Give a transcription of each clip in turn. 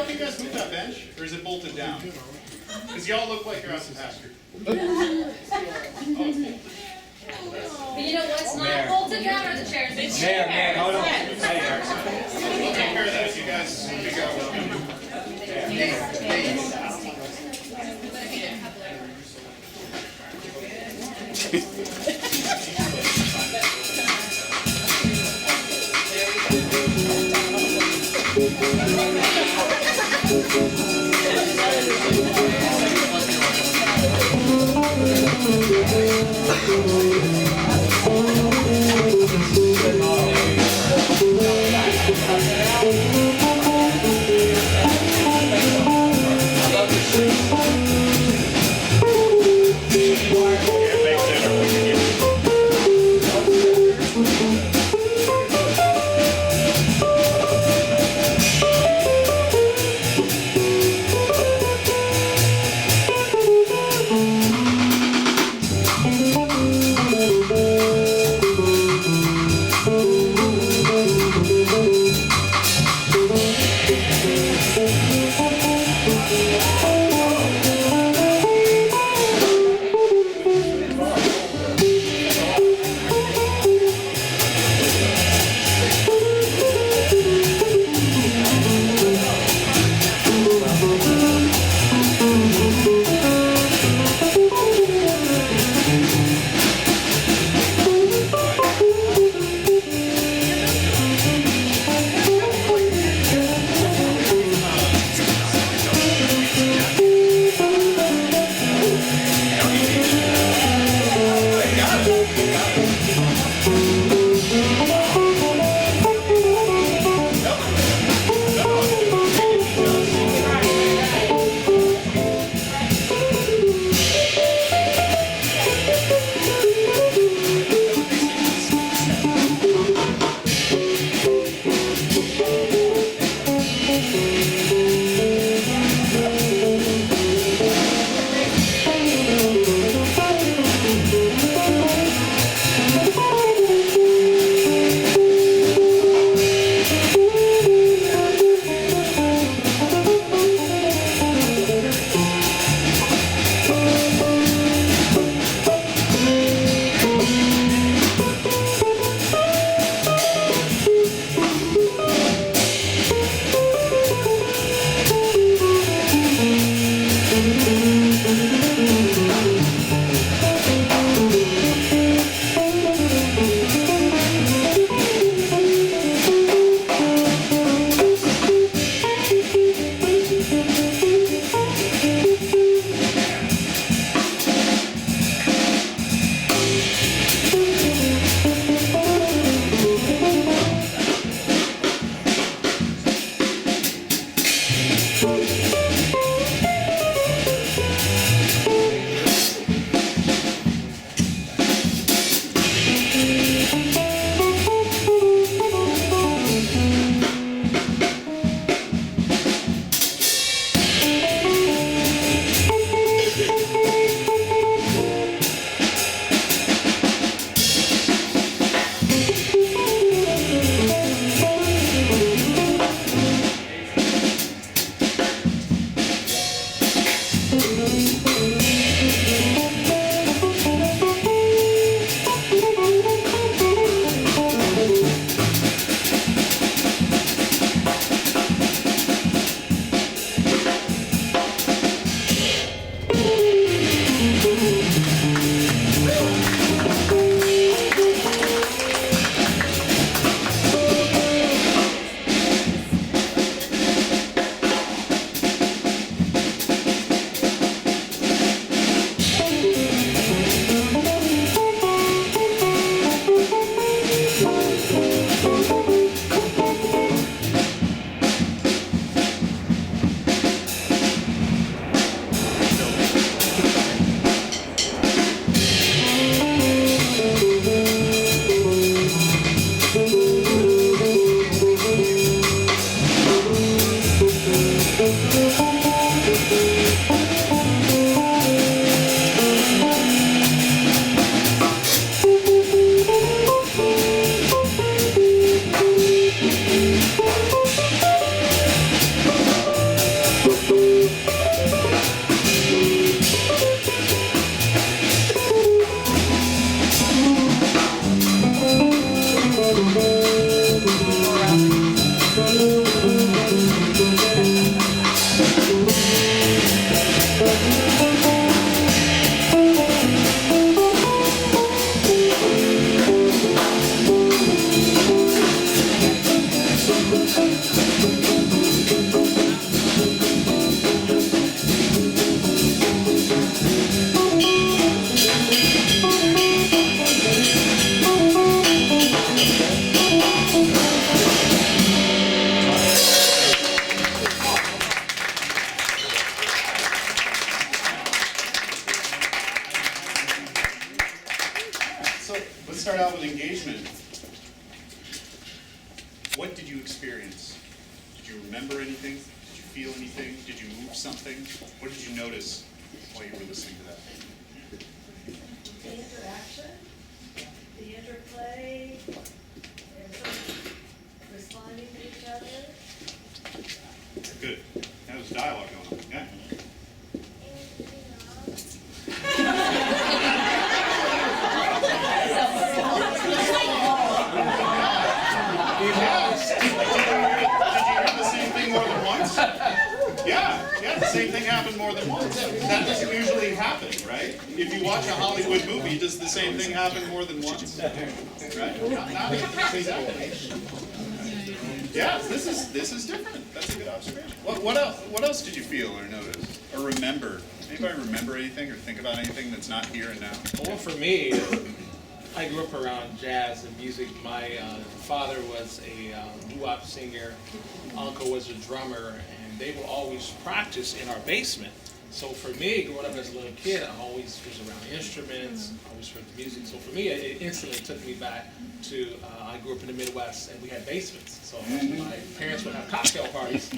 help you guys move that bench, or is it bolted down? Because y'all look like you're out to pasture. But you know what's not bolted down are the chairs. The chairs. We'll take care of that. You guys figure out what So let's start out with engagement. What did you experience? Did you remember anything? Did you feel anything? Did you move something? What did you notice while you were listening to that? The interaction, the interplay, and sort of responding to each other. Good. That was dialogue going on. Yeah. Did you hear the same thing more than once? Yeah, the same thing happened more than once. That doesn't usually happen, right? If you watch a Hollywood movie, does the same thing happen more than once? Right? Not exactly. Yeah, this is different. That's a good observation. What else did you feel or notice or remember? Anybody remember anything or think about anything that's not here and now? Well, for me, I grew up around jazz and music. My father was a doo-wop singer, uncle was a drummer, and they would always practice in our basement. So for me, growing up as a little kid, I always was around instruments, always heard the music. So for me, it instantly took me back to, I grew up in the Midwest, and we had basements. So my parents would have cocktail parties.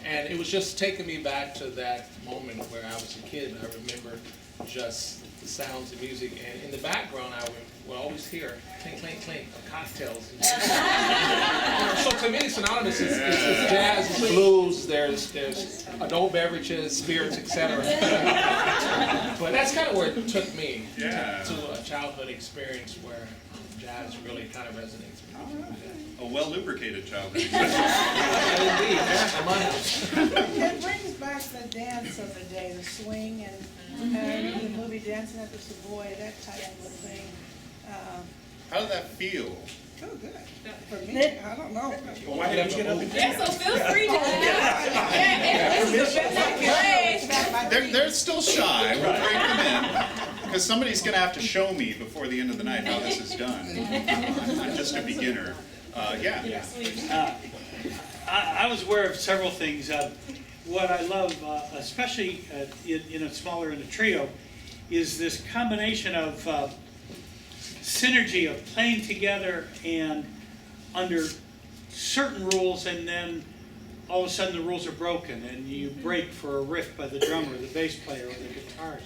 And it was just taking me back to that moment where I was a kid, and I remember just the sounds of music. And in the background, I would always hear clink, clink, clink of cocktails. So to me, synonymous is jazz, it's blues, there's adult beverages, spirits, etc. But that's kind of where it took me to a childhood experience where jazz really kind of resonates with me. A well-lubricated childhood. Indeed, that's from my house. It brings back the dance of the day, the swing and the movie Dancing at the Savoy, that type of thing. How did that feel? Oh, good. For me, I don't know. Well, why didn't you get up and Yeah, so feel free to. They're still shy. We'll break them in. Because somebody's going to have to show me before the end of the night how this is done. I'm just a beginner. I was aware of several things. What I love, especially in a trio, is this combination of synergy of playing together and under certain rules, and then all of a sudden the rules are broken and you break for a riff by the drummer, the bass player, or the guitarist.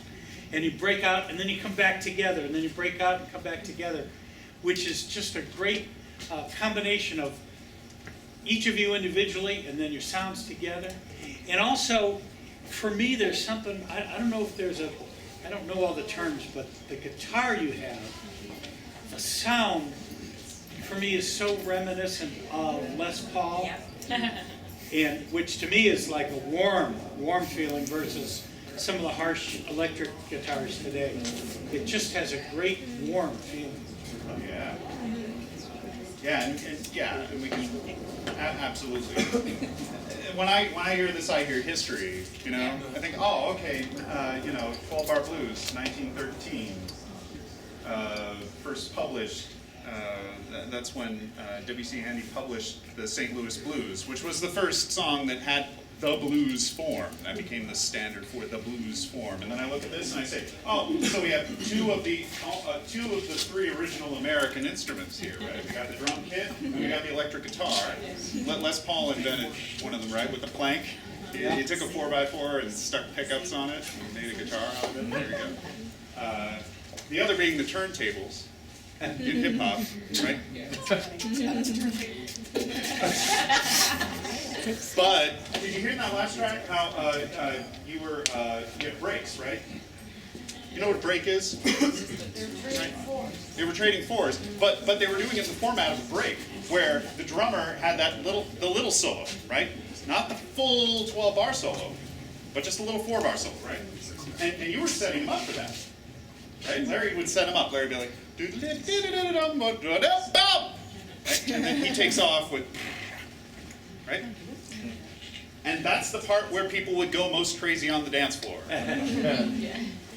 And you break out and then you come back together, and then you break out and come back together, which is just a great combination of each of you individually and then your sounds together. And also, for me, there's something, I don't know if there's I don't know all the terms, but the guitar you have, the sound, for me, is so reminiscent of Les Paul, and which to me is like a warm feeling versus some of the harsh electric guitars today. It just has a great warm feeling. Yeah. And we can absolutely. When I hear this, I hear history. You know, I think, oh, okay, 12-bar blues, 1913, first published. That's when W.C. Handy published the St. Louis Blues, which was the first song that had the blues form. That became the standard for the blues form. And then I look at this and I say, oh, so we have two of the three original American instruments here, right? We got the drum kit and we got the electric guitar. Les Paul invented one of them, right, with the plank. He took a 4x4 and stuck pickups on it and made a guitar out of it. There you go. The other being the turntables in hip hop, right? But did you hear in that last track how you had breaks, right? You know what a break is? They were trading fours, but they were doing it in the format of a break, where the drummer had the little solo, right? Not the full 12-bar solo, but just a little 4-bar solo, right? And you were setting him up for that, right? Larry would set him up. Larry would be like, right? And then he takes off with. right? And that's the part where people would go most crazy on the dance floor.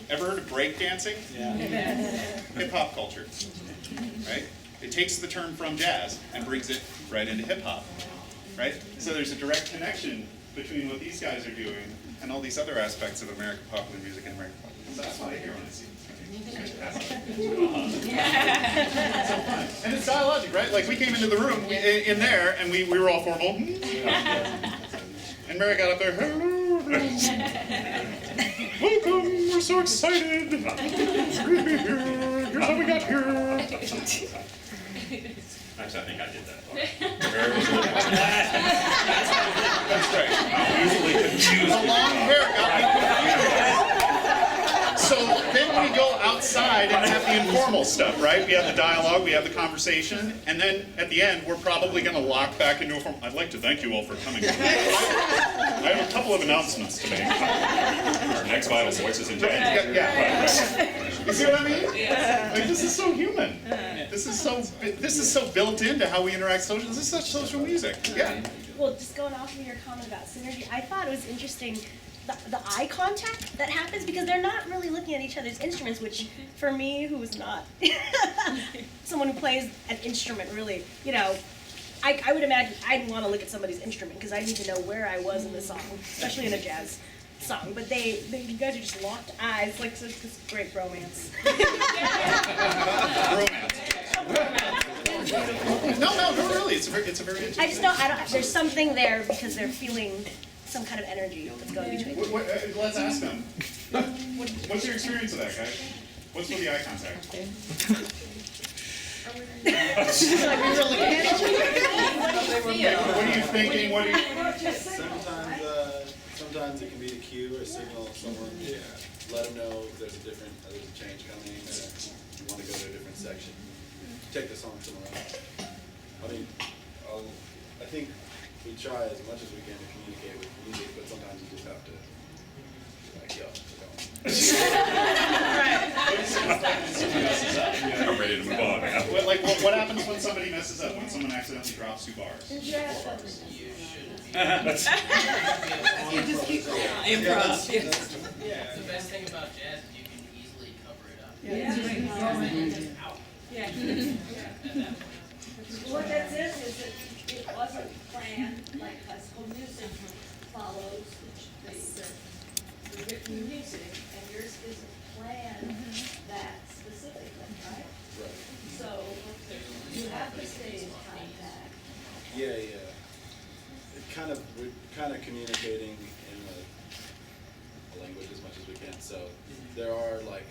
Ever heard of break dancing? Yeah. Hip hop culture, right? It takes the term from jazz and brings it right into hip hop, right? So there's a direct connection between what these guys are doing and all these other aspects of American popular music and American popular music. That's what I hear when I see it. And it's dialogic, right? Like we came into the room in there and we were all formal. And Mary got up there, hello. Welcome, we're so excited. Here's how we got here. Actually, I think I did that part. That's right. Easily confused. The long hair got me confused. So then we go outside and have the informal stuff, right? We have the dialogue, we have the conversation, and then at the end, we're probably going to lock back into a form. I'd like to thank you all for coming. I have a couple of announcements to make. Our next Vital Voices in January. Yeah. You see what I mean? Yeah. Like, this is so human. This is so built into how we interact socially. This is such social music. Yeah. Well, just going off of your comment about synergy, I thought it was interesting the eye contact that happens because they're not really looking at each other's instruments, which for me, who is not someone who plays an instrument, really, you know, I would imagine I'd want to look at somebody's instrument because I need to know where I was in the song, especially in a jazz song. But you guys are just locked eyes, like it's this great romance. No, really. It's a very interesting. I just know there's something there because they're feeling some kind of energy that's going between them. Let's ask them. What's your experience of that, guys? What's with the eye contact? What are you thinking? Sometimes it can be a cue or a signal of someone. Let them know there's a change coming, you want to go to a different section. Take the song somewhere else. I mean, I think we try as much as we can to communicate with music, but sometimes you just have to, like, yo, I'm ready to move on now. What happens when somebody messes up? When someone accidentally drops 2 bars? You just keep going. Improv. The best thing about jazz is you can easily cover it up. What that says is that it wasn't planned like classical music follows the written music, and yours isn't planned that specifically, right? Right. So you have to stay in contact. Yeah. We're kind of communicating in a language as much as we can. So there are like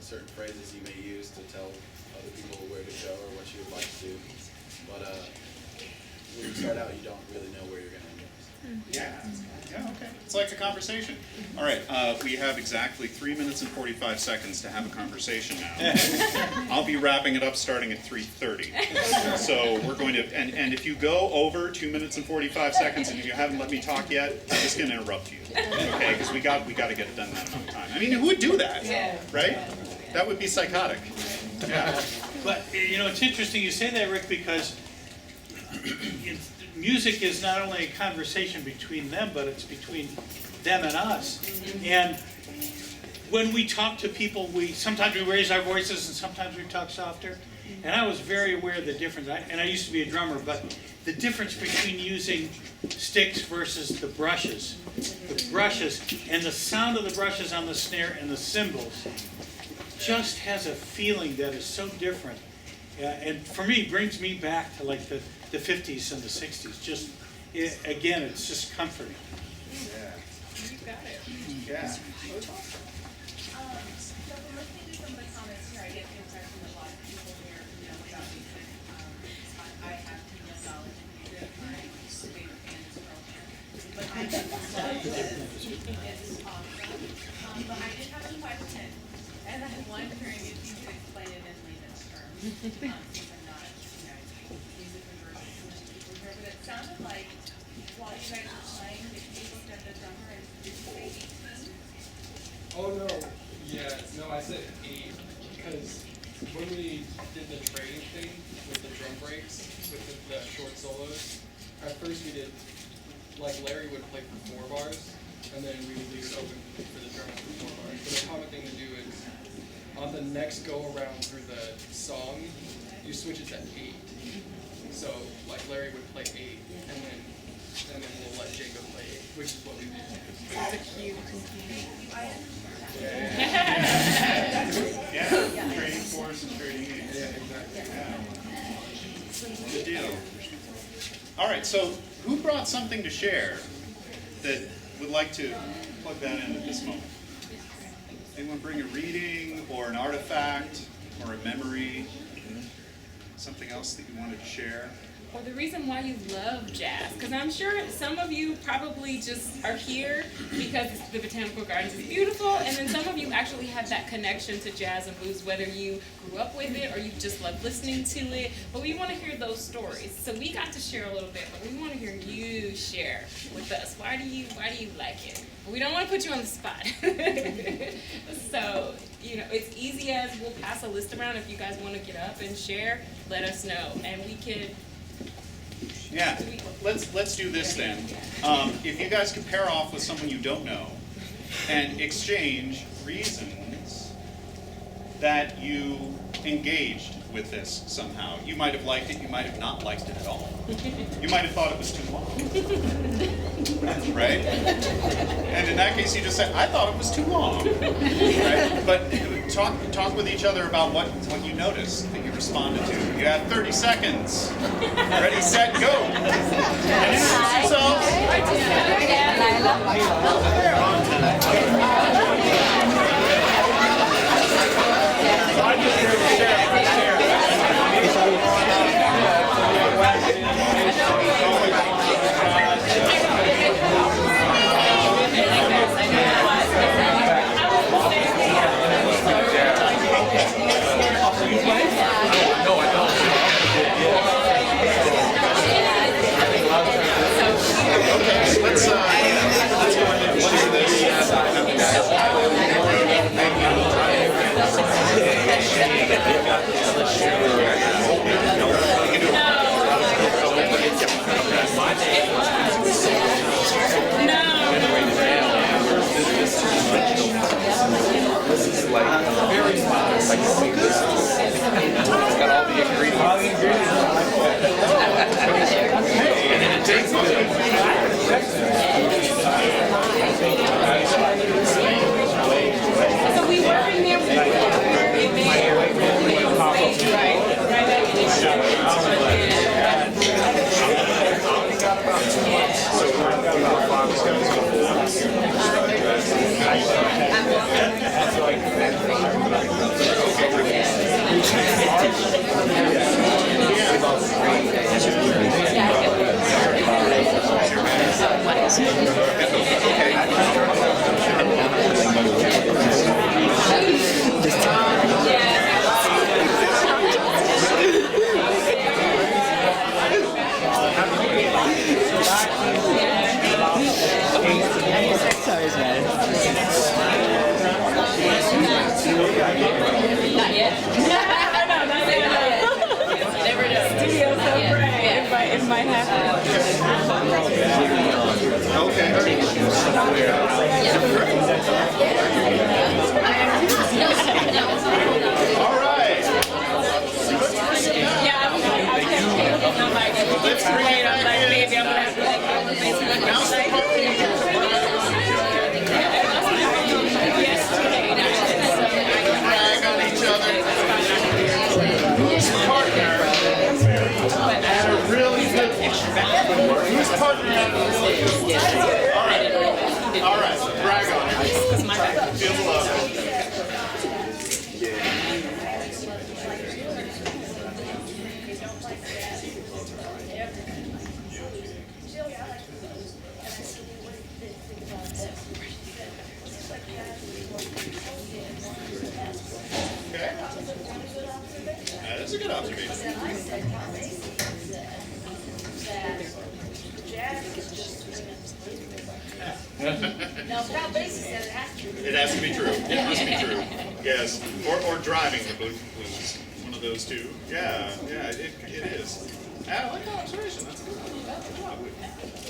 certain phrases you may use to tell other people where to go or what you would like to do. But when you start out, you don't really know where you're going to end up. Yeah, okay. It's like a conversation. All right, we have exactly 3 minutes and 45 seconds to have a conversation now. I'll be wrapping it up starting at 3:30. So we're going to, and if you go over 2 minutes and 45 seconds and if you haven't let me talk yet, I'm just going to interrupt you. Okay, because we got to get it done that amount of time. I mean, who would do that? Right? That would be psychotic. Yeah. But, you know, it's interesting you say that, Rick, because music is not only a conversation between them, but it's between them and us. And when we talk to people, sometimes we raise our voices and sometimes we talk softer. And I was very aware of the difference. And I used to be a drummer, but the difference between using sticks versus the brushes. The brushes and the sound of the brushes on the snare and the cymbals just has a feeling that is so different. And for me, brings me back to like the 50s and the 60s. Just, again, it's just comforting. Yeah. You got it. Yeah. So from listening to some of the comments here, I get the impression that a lot of people here know about music. I have no knowledge of music. My favorite band is Pearl Jam. But I just love this opera. But I did have a question, and I'm wondering if you could explain it in layman's terms. Since I'm not a music conversion people here, but it sounded like while you guys were playing, that you looked at the drummer and did you say 18? Oh no, yeah, no, I said 8 because when we did the training thing with the drum breaks, with the short solos, at first we did like Larry would play for 4 bars, and then we would leave it open for the drummer for 4 bars. But a common thing to do is on the next go around through the song, you switch it to 8. So like Larry would play 8, and then we'll let Jacob play 8, which is what we do. It's a cute. Yeah, trading fours and trading eights. Yeah, exactly. Yeah. Good deal. All right, so who brought something to share that would like to plug that in at this moment? Anyone bring a reading or an artifact or a memory? Something else that you wanted to share? Or the reason why you love jazz, because I'm sure some of you probably just are here because the Botanical Gardens is beautiful, and then some of you actually have that connection to jazz and blues, whether you grew up with it or you just love listening to it. But we want to hear those stories. So we got to share a little bit, but we want to hear you share with us. Why do you like it? But we don't want to put you on the spot. So, it's easy as we'll pass a list around. If you guys want to get up and share, let us know, and we could. Yeah, let's do this then. If you guys could pair off with someone you don't know and exchange reasons that you engaged with this somehow. You might have liked it, you might have not liked it at all. You might have thought it was too long. Right? And in that case you just said, I thought it was too long. Right? But talk with each other about what you noticed that you responded to. You have 30 seconds. Ready, set, go. And introduce yourselves. Let's go ahead and share this. This is like very like it's got all the ingredients. And it tastes good. So we were in there Not yet. No, not yet. Never know. Studio's so bright. It might happen. Okay. All right. Yeah, I'm like, Let's bring it back in. maybe I'm gonna have to like Mouse the drag on each other. Who's partner had a really good who's partner had a really good all right, brag on it. Feels love. Okay. That is a good observation. No, Cal Basie said it has to be. It has to be true. It must be true. Yes. Or driving the blues. One of those two. Yeah, it is. I like that observation. That's a good one. Good job.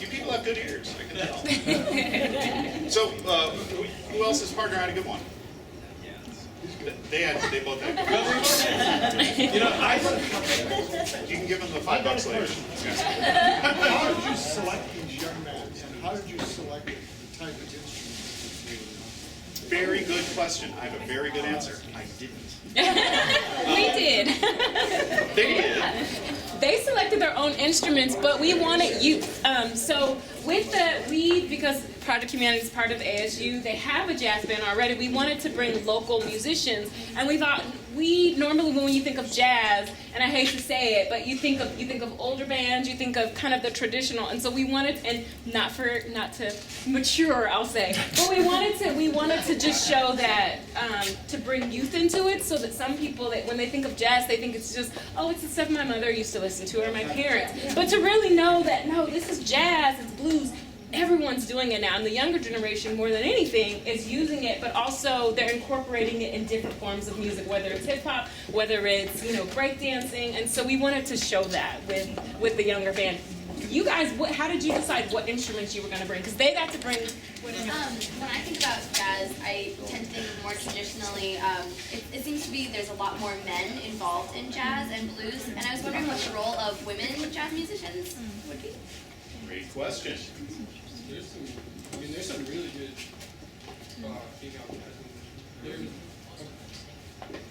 You people have good ears. I can tell. So, who else's partner had a good one? They both had good ones. You know, You can give them the $5 later. How did you select these young men, and how did you select the type of instruments that you Very good question. I have a very good answer. I didn't. We did. They did. They selected their own instruments, but we wanted youth. So with because Project Humanity is part of ASU, they have a jazz band already. We wanted to bring local musicians, and we thought normally when you think of jazz, and I hate to say it, but you think of older bands, you think of kind of the traditional, and so we wanted, and not to mature, I'll say, but we wanted to just show that to bring youth into it, so that some people that when they think of jazz, they think it's just it's the stuff my mother used to listen to or my parents, but to really know that no, this is jazz, it's blues. Everyone's doing it now, and the younger generation, more than anything, is using it, but also they're incorporating it in different forms of music, whether it's hip-hop, whether it's, breakdancing, and so we wanted to show that with the younger band. You guys, how did you decide what instruments you were going to bring? Because they got to bring... When I think about jazz, I tend to think more traditionally, it seems to be there's a lot more men involved in jazz and blues, and I was wondering what the role of women jazz musicians would be. Great question. There's some really good female jazz.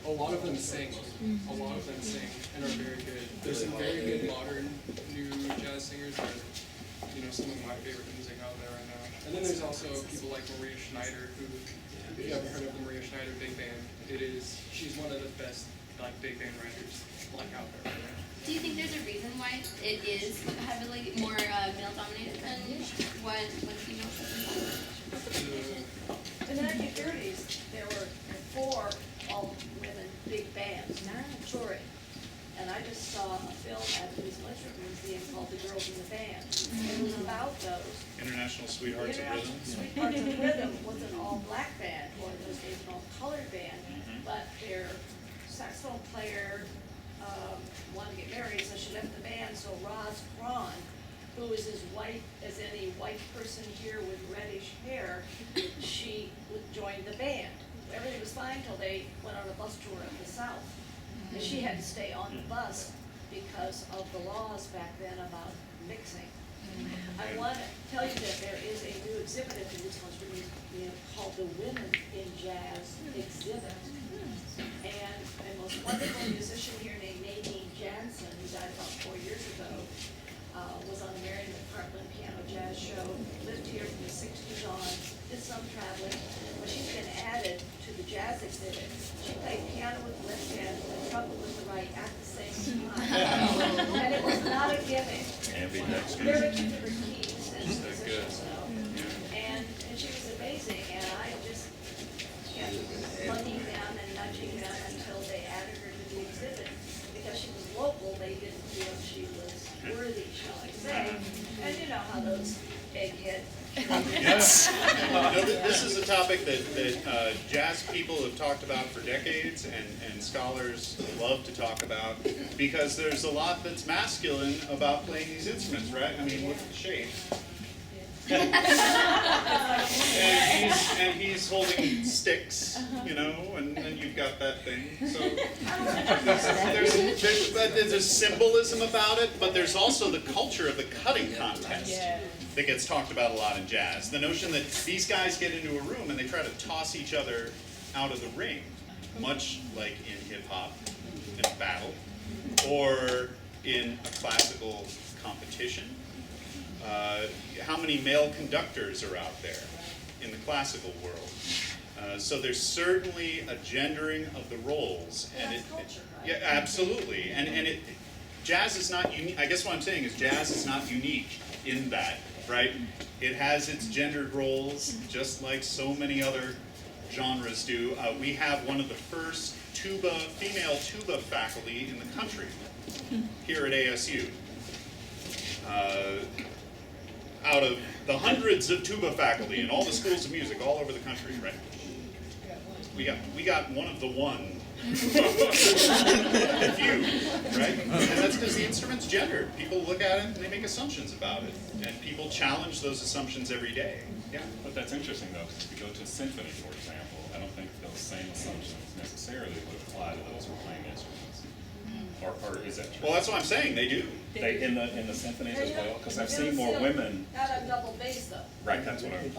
A lot of them sing. A lot of them sing and are very good. There's some very good modern new jazz singers that are, some of my favorite music out there right now. And then there's also people like Maria Schneider, who, if you haven't heard of the Maria Schneider Big Band, she's one of the best big band writers out there right now. Do you think there's a reason why it is heavily more male-dominated than when females are involved? In the 1930s, there were 4 all-women big bands touring. And I just saw a film at the Musical Instrument Museum called The Girls in the Band. It was about those. International Sweethearts of Rhythm. Sweethearts of Rhythm was an all-black band, or in those days an all-colored band, but their saxophone player wanted to get married, so she left the band. So Roz Cron, who is as white as any white person here with reddish hair, she joined the band. Everything was fine until they went on a bus tour of the South. And she had to stay on the bus because of the laws back then about mixing. I want to tell you that there is a new exhibit at the Musical Instrument Museum called the Women in Jazz Exhibit. And a most wonderful musician here named Nadine Jansen, who died about 4 years ago, was on the Marion McPartland Piano Jazz Show, lived here from the 60s on, did some traveling, but she's been added to the jazz exhibit. She played piano with the left hand and trumpet with the right at the same time. And it was not a gimmick. There were 2 different keys as musicians know. And she was amazing, and I just kept plugging them and nudging them until they added her to the exhibit. Because she was local, they didn't feel she was worthy, shall I say. And you know how those egghead. Yes. This is a topic that jazz people have talked about for decades, and scholars love to talk about, because there's a lot that's masculine about playing these instruments, right? I mean, look at the shape. and he's holding sticks, and then you've got that thing. So there's a symbolism about it, but there's also the culture of the cutting contest that gets talked about a lot in jazz. The notion that these guys get into a room and they try to toss each other out of the ring, much like in hip-hop, in a battle, or in a classical competition. How many male conductors are out there in the classical world? So there's certainly a gendering of the roles, and yeah, absolutely. And jazz is not unique. I guess what I'm saying is jazz is not unique in that, right? It has its gendered roles, just like so many other genres do. We have one of the first female tuba faculty in the country here at ASU. Out of the hundreds of tuba faculty in all the schools of music all over the country, right? We got one of the one A few, right? And that's because the instrument's gendered. People look at it and they make assumptions about it. And people challenge those assumptions every day. Yeah. But that's interesting though, because if you go to a symphony, for example, I don't think those same assumptions necessarily would apply to those who are playing instruments. Or is that true? Well, that's what I'm saying, they do. They in the symphonies as well, because I've seen more women. Not on double bass though. Right, that's what I'm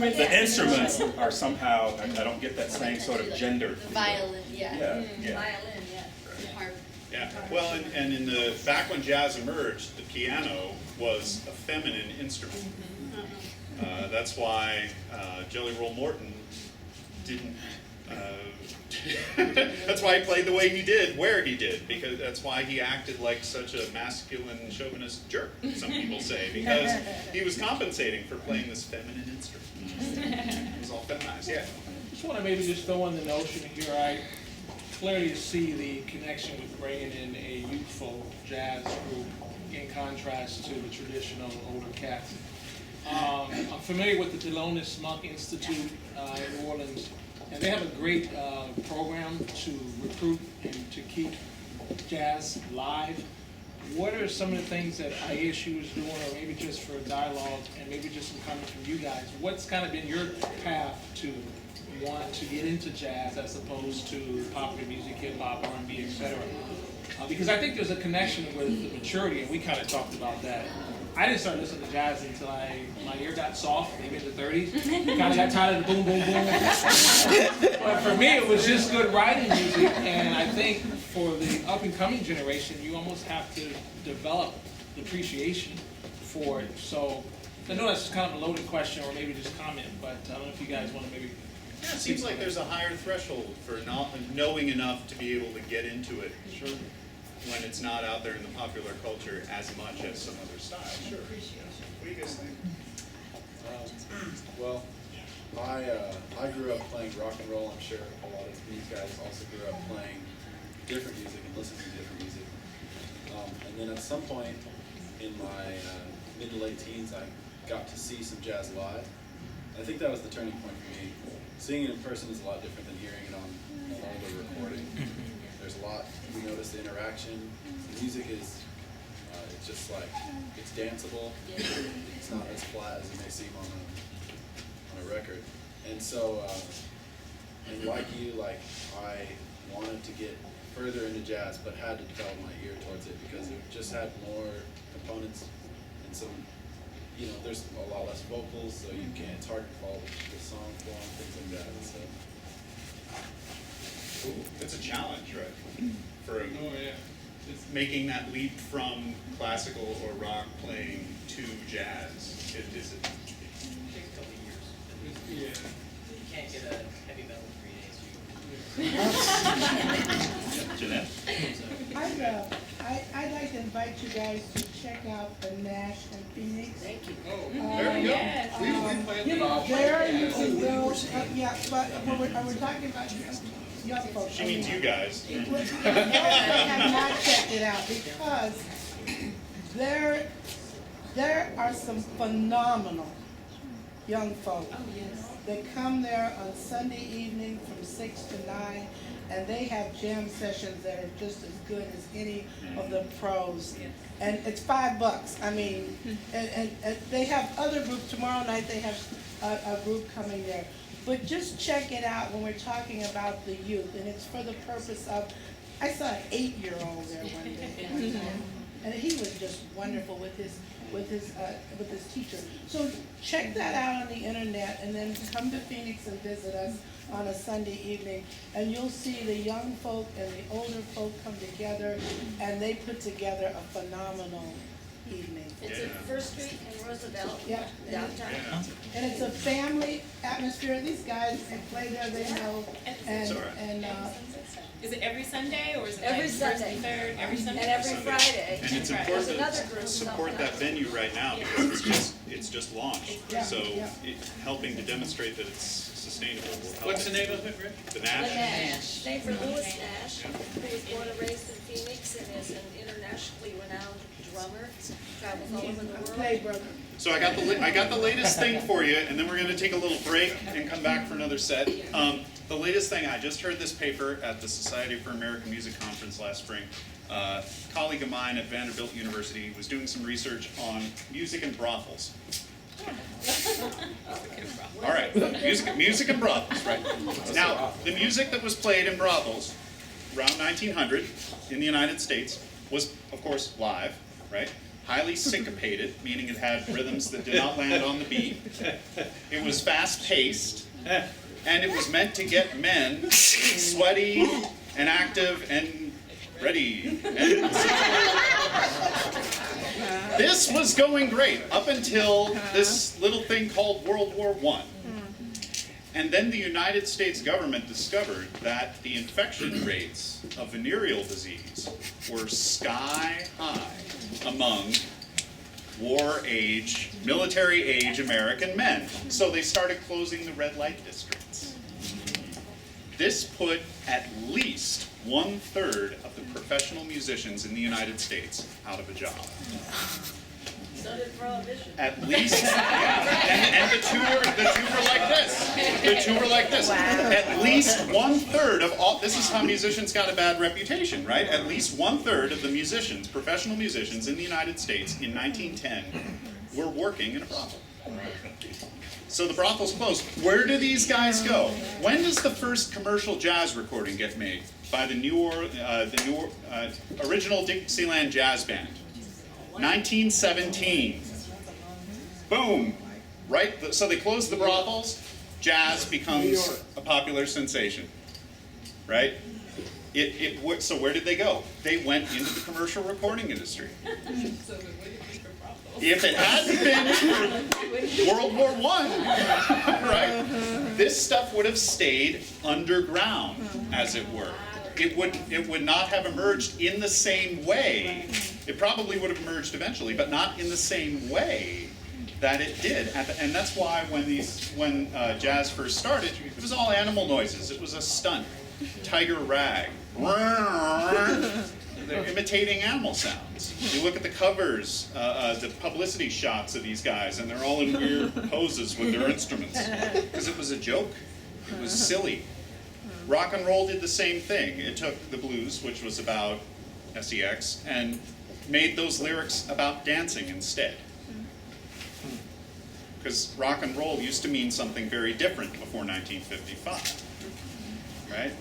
Right. The instruments are somehow, I don't get that same sort of gender. Violin, yeah. Yeah, yeah. Violin, yeah. Harp. Yeah. Well, and in the back when jazz emerged, the piano was a feminine instrument. That's why Jelly Roll Morton didn't. That's why he played the way he did, where he did, because that's why he acted like such a masculine chauvinist jerk, some people say, because he was compensating for playing this feminine instrument. It was all feminized, yeah. Just want to maybe just throw in the notion here. I clearly see the connection with bringing in a youthful jazz group in contrast to the traditional older cats. I'm familiar with the Thelonious Monk Institute in New Orleans, and they have a great program to recruit and to keep jazz live. What are some of the things that IASU is doing, or maybe just for dialogue, and maybe just some comments from you guys? What's kind of been your path to want to get into jazz as opposed to popular music, hip hop, R&B, etc.? Because I think there's a connection with the maturity, and we kind of talked about that. I didn't start listening to jazz until my ear got soft, maybe in the 30s. Kind of got tired of the boom, boom, boom. But for me, it was just good writing music, and I think for the up-and-coming generation, you almost have to develop the appreciation for it. So I know that's kind of a loaded question, or maybe just comment, but I don't know if you guys want to maybe... Yeah, it seems like there's a higher threshold for not knowing enough to be able to get into it. Sure. When it's not out there in the popular culture as much as some other styles. Sure. What do you guys think? Well, I grew up playing rock and roll. I'm sure a lot of these guys also grew up playing different music and listening to different music. And then at some point in my mid to late teens, I got to see some jazz live. And I think that was the turning point for me. Seeing it in person is a lot different than hearing it on an older recording. There's a lot, we notice the interaction. The music is, it's just like, it's danceable. It's not as flat as it may seem on a record. And so, and like you, like, I wanted to get further into jazz, but had to develop my ear towards it because it just had more components and some, you know, there's a lot less vocals, so you can't, it's hard to follow the song flow and things like that. And so. It's a challenge, right? For yeah. making that leap from classical or rock playing to jazz. It takes a couple of years. Yeah. You can't get a heavy metal in 3 days. Jeanette? I'd like to invite you guys to check out the Nash and Phoenix. Thank you. Oh, There we go. Yes. we played the There you can go, yeah, but we're talking about young folks. She means you guys. I have not checked it out because there are some phenomenal young folk. They come there on Sunday evening from 6 to 9, and they have jam sessions that are just as good as any of the pros. And it's $5. I mean, and they have other groups. Tomorrow night they have a group coming there. But just check it out when we're talking about the youth, and it's for the purpose of, I saw an 8-year-old there one day, and he was just wonderful with his teacher. So check that out on the internet, and then come to Phoenix and visit us on a Sunday evening, and you'll see the young folk and the older folk come together, and they put together a phenomenal evening. It's at First Street in Roosevelt, Yeah. downtown. And it's a family atmosphere. These guys, they play there, they know, and Is it every Sunday or is it Every like Sunday. first and third? Every Sunday? And every Friday. And it's Right. important There's another to group support something that else. venue right now because it's just launched. Yeah, So yeah. helping to demonstrate that it's sustainable will help. What's the name of it, Rich? The The Nash? Nash, named for Louis Nash, who was born and raised in Phoenix and is an internationally renowned drummer, travels all over the world. play brother. So I got the latest thing for you, and then we're going to take a little break and come back for another set. The latest thing, I just heard this paper at the Society for American Music Conference last spring. A colleague of mine at Vanderbilt University was doing some research on music and brothels. All right, music and brothels, right? Now, the music that was played in brothels around 1900 in the United States was, of course, live, right? Highly syncopated, meaning it had rhythms that did not land on the beat. It was fast-paced, and it was meant to get men sweaty and active and ready. And this was going great up until this little thing called World War I. And then the United States government discovered that the infection rates of venereal disease were sky high among war-age, military-age American men. So they started closing the red light districts. This put at least 1/3 of the professional musicians in the United States out of a job. So did Prohibition. At least, yeah. And the two were like this. The two were like this. At least 1/3 of all, this is how musicians got a bad reputation, right? At least 1/3 of the musicians, professional musicians in the United States in 1910 were working in a brothel. So the brothels closed. Where do these guys go? When does the first commercial jazz recording get made by the original Dixieland Jazz Band? 1917. Boom. Right? So they close the brothels. Jazz becomes a popular sensation. Right? So where did they go? They went into the commercial recording industry. If it hadn't been for World War I, right, this stuff would have stayed underground, as it were. It would not have emerged in the same way. It probably would have emerged eventually, but not in the same way that it did. And that's why when jazz first started, it was all animal noises. It was a stunt. Tiger rag. They're imitating animal sounds. You look at the covers, the publicity shots of these guys, and they're all in weird poses with their instruments. Because it was a joke. It was silly. Rock and roll did the same thing. It took the blues, which was about sex, and made those lyrics about dancing instead. Because rock and roll used to mean something very different before 1955, right?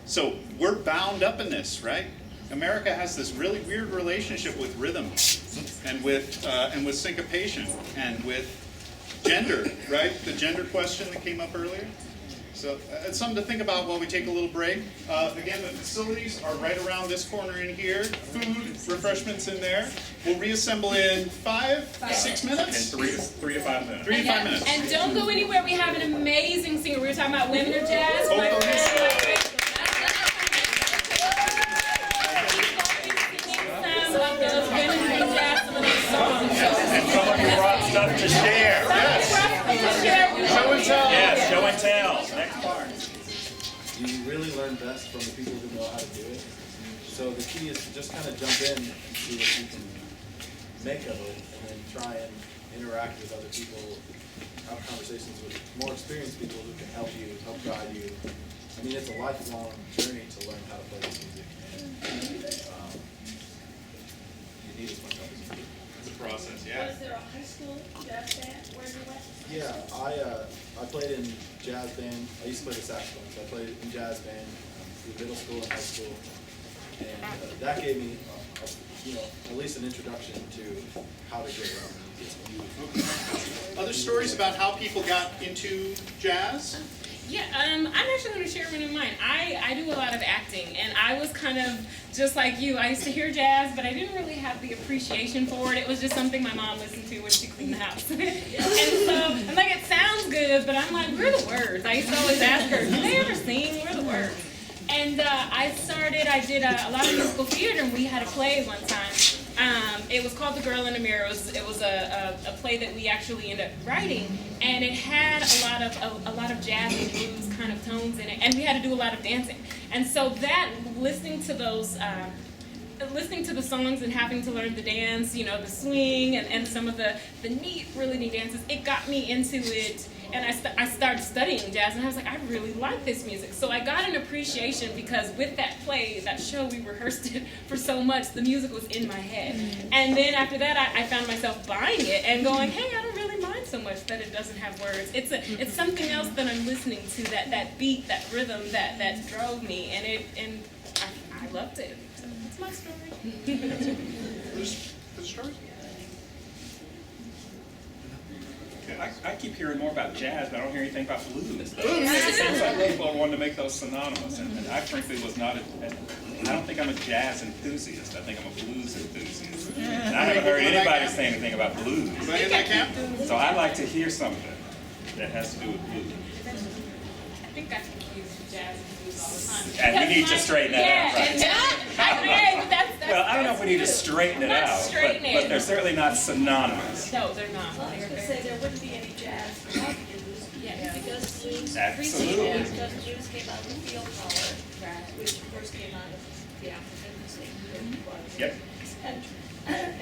So we're bound up in this, right? America has this really weird relationship with rhythm, and with syncopation, and with gender, right? The gender question that came up earlier. So it's something to think about while we take a little break. Again, the facilities are right around this corner in here. Food, refreshments in there. We'll reassemble in 6 minutes? In 3 to 5 minutes. 3 to 5 minutes. And don't go anywhere. We have an amazing singer. We were talking about women of jazz. Oh, My oh, friend, some of those women of jazz, some of those songs. And some of you brought stuff to share. Show and tell. Yes, show and tell. Next part. You really learn best from the people who know how to do it. So the key is to just kind of jump in and see what you can make of it, and then try and interact with other people, have conversations with more experienced people who can help you, help guide you. I mean, it's a lifelong journey to learn how to play this music. And, you need as much help as you can. It's a process, yeah. Was there a high school jazz band where you went? Yeah, I played in jazz band. I used to play the saxophone, so I played in jazz band through middle school and high school, and that gave me, at least an introduction to how to get around music. Other stories about how people got into jazz? Yeah, I'm actually going to share one of mine. I do a lot of acting, and I was kind of just like you. I used to hear jazz, but I didn't really have the appreciation for it. It was just something my mom listened to when she cleaned the house. And so I'm like, it sounds good, but I'm like, where are the words? I used to always ask her, do they ever sing? Where are the words? And I did a lot of musical theater, and we had a play one time. It was called The Girl in the Mirror. It was a play that we actually ended up writing, and it had a lot of jazz and blues kind of tones in it, and we had to do a lot of dancing. And so listening to those listening to the songs and having to learn the dance, you know, the swing and some of the neat, really neat dances, it got me into it. And I started studying jazz, and I was like, I really like this music. So I got an appreciation because with that play, that show, we rehearsed it for so much, the music was in my head. And then after that, I found myself buying it and going, hey, I don't really mind so much that it doesn't have words. It's something else that I'm listening to, that beat, that rhythm, that drove me, and I loved it. So that's my story. Who's story? I keep hearing more about jazz, but I don't hear anything about blues. It seems like people are wanting to make those synonymous, and I frankly was not I don't think I'm a jazz enthusiast. I think I'm a blues enthusiast. And I haven't heard anybody say anything about blues. Anybody in that camp? So I'd like to hear something that has to do with blues. I think I confuse jazz and blues all the time. And we need to straighten that out, right? Yeah, that's Well, I don't know if we need to straighten it out, but they're certainly not synonymous. No, they're not. Well, I was gonna say there wouldn't be any jazz without blues. Because blues, Absolutely. because blues came out of the field collar, which of course came out of the African music. Yep. And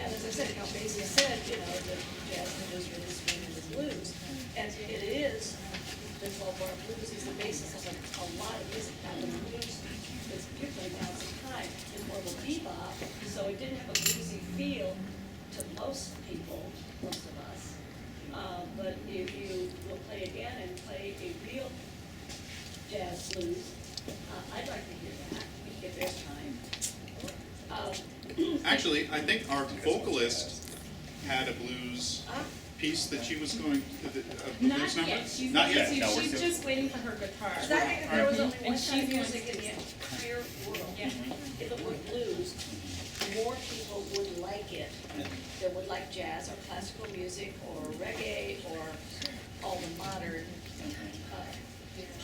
as I said, you know, Basie said, you know, that jazz and blues really swing in the blues. And it is, the 12-bar blues is the basis of a lot of music. Now, the blues is particularly now some time is more of a bebop, so it didn't have a bluesy feel to most people, most of us. But if you will play again and play a real jazz blues, I'd like to hear that if there's time. Actually, I think our vocalist had a blues piece that she was going, a Not blues number? yet. She's Not yet. waiting to- She's just waiting for her guitar. That, there was only And one she's kind of going music to- in the entire world. Yeah. If it were blues, more people would like it. They would like jazz or classical music or reggae or all the modern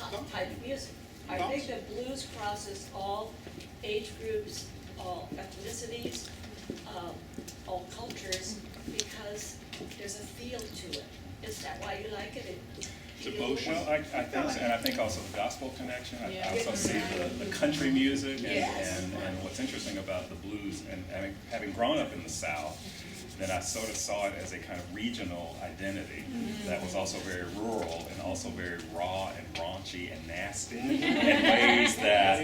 pop type music. I think that blues crosses all age groups, all ethnicities, all cultures, because there's a feel to it. Is that why you like it? It's emotion. Well, I think so, and I think also the gospel connection. I also see the country music, and what's interesting about the blues, and having grown up in the South, then I sort of saw it as a kind of regional identity that was also very rural and also very raw and raunchy and nasty in ways that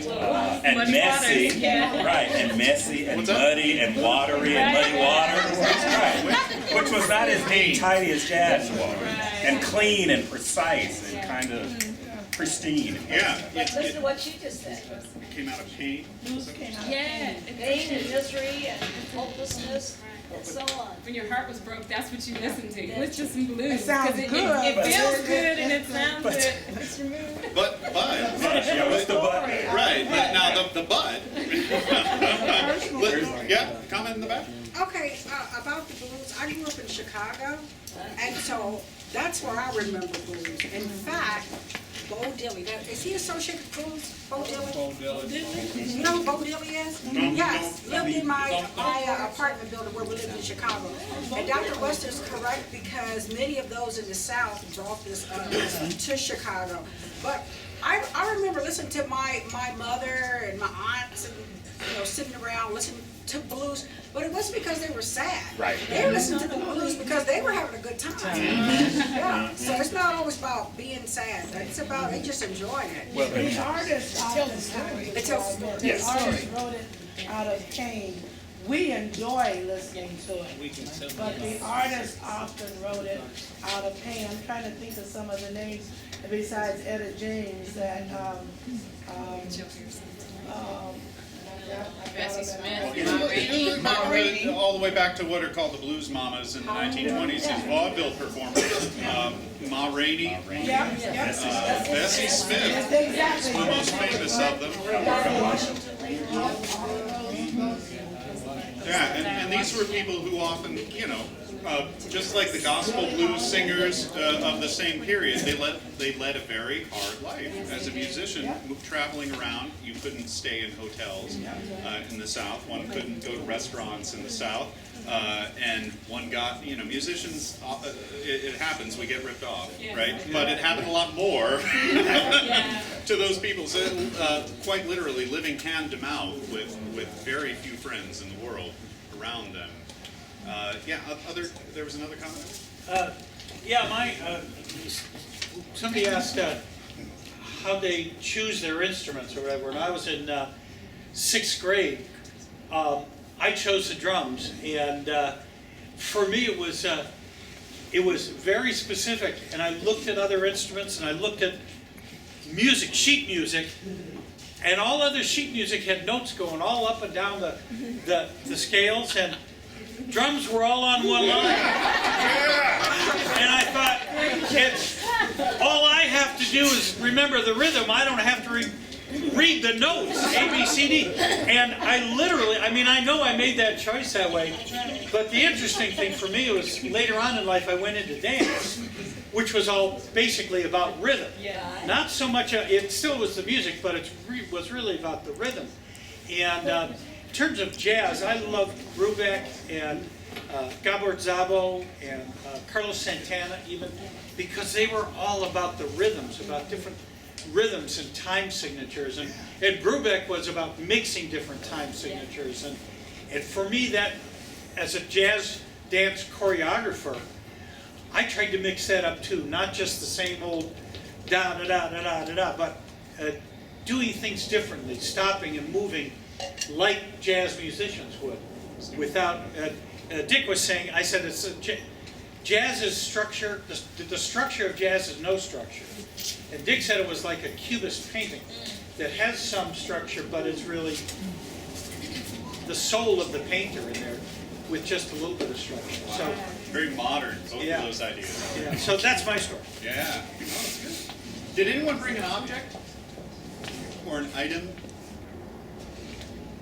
and Muddy messy, waters, yeah. right? And messy and What's that? muddy and watery and muddy waters, right? Which was not as neat, tidy as jazz was, and clean and precise and kind of pristine. Yeah. But listen to what she just said. It came out of pain. Blues came out. Yeah. Pain and misery and hopelessness and so on. When your heart was broke, that's what you listened to. Listen to some blues. It sounds 'cause it good, feels but- good and it sounds good. It's removed. But, Yeah, what's the butt? right, but now the bud. Yeah, comment in the back? Okay, about the blues, I grew up in Chicago, and so that's where I remember blues. In fact, Bo Diddley, now, is he associated with blues? Bo Diddley? Bo Diddley. You know who Bo Diddley is? Yes, lived in my apartment building where we lived in Chicago. And Dr. Wester's correct because many of those in the South brought this to Chicago. But I remember listening to my mother and my aunts and, you know, sitting around listening to blues, but it wasn't because they were sad. Right. They were listening to the blues because they were having a good time. Yeah, so it's not always about being sad. It's about they just enjoying it. Well, The artist often It tells a story. the artist wrote it out of pain. We enjoy listening to it, We can tell. but the artist often wrote it out of pain. I'm trying to think of some of the names besides Etta James that, Bessie Smith. You look all the way back to what are called the blues mamas in the 1920s, these vaudeville performers. Ma Rainey, Bessie Smith is the most famous of them. Yeah, and these were people who often, you know, just like the gospel blues singers of the same period, they led a very hard life as a musician, traveling around. You couldn't stay in hotels in the South. One couldn't go to restaurants in the South. And one got, musicians, it happens, we get ripped off, Yeah. right? But it happened a lot more to those people. So, quite literally living hand to mouth with very few friends in the world around them. There was another comment? Somebody asked how they choose their instruments or whatever. When I was in 6th grade, I chose the drums, and for me it was very specific. And I looked at other instruments, and I looked at music, sheet music, and all other sheet music had notes going all up and down the scales, and drums were all on one line. And I thought, all I have to do is remember the rhythm. I don't have to read the notes, A, B, C, D. And I know I made that choice that way, but the interesting thing for me was later on in life I went into dance, which was all basically about rhythm. Not so much, it still was the music, but it was really about the rhythm. And in terms of jazz, I loved Brubeck and Gabor Szabo and Carlos Santana even, because they were all about the rhythms, about different rhythms and time signatures. And Brubeck was about mixing different time signatures. And for me, that, as a jazz dance choreographer, I tried to mix that up too, not just the same old da-da-da-da-da-da-da, but doing things differently, stopping and moving like jazz musicians would. Without, Dick was saying, I said, jazz's structure, the structure of jazz is no structure. And Dick said it was like a cubist painting that has some structure, but it's really the soul of the painter in there with just a little bit of structure. So very modern, both of those ideas. Yeah. So that's my story. Yeah. Oh, that's good. Did anyone bring an object? Or an item?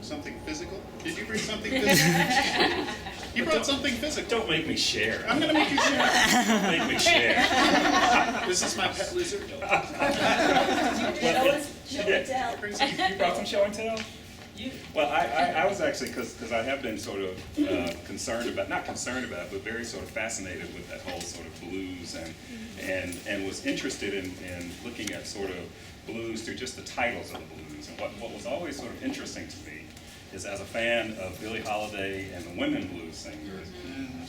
Something physical? Did you bring something physical? You brought something physical. Don't make me share. I'm going to make you share. Don't make me share. This is my pet lizard. Show and tell. You brought some show and tell? Well, I was actually, because I have been sort of not concerned about, but very sort of fascinated with that whole sort of blues and was interested in looking at sort of blues through just the titles of the blues. And what was always sort of interesting to me is, as a fan of Billie Holiday and the women blues singers,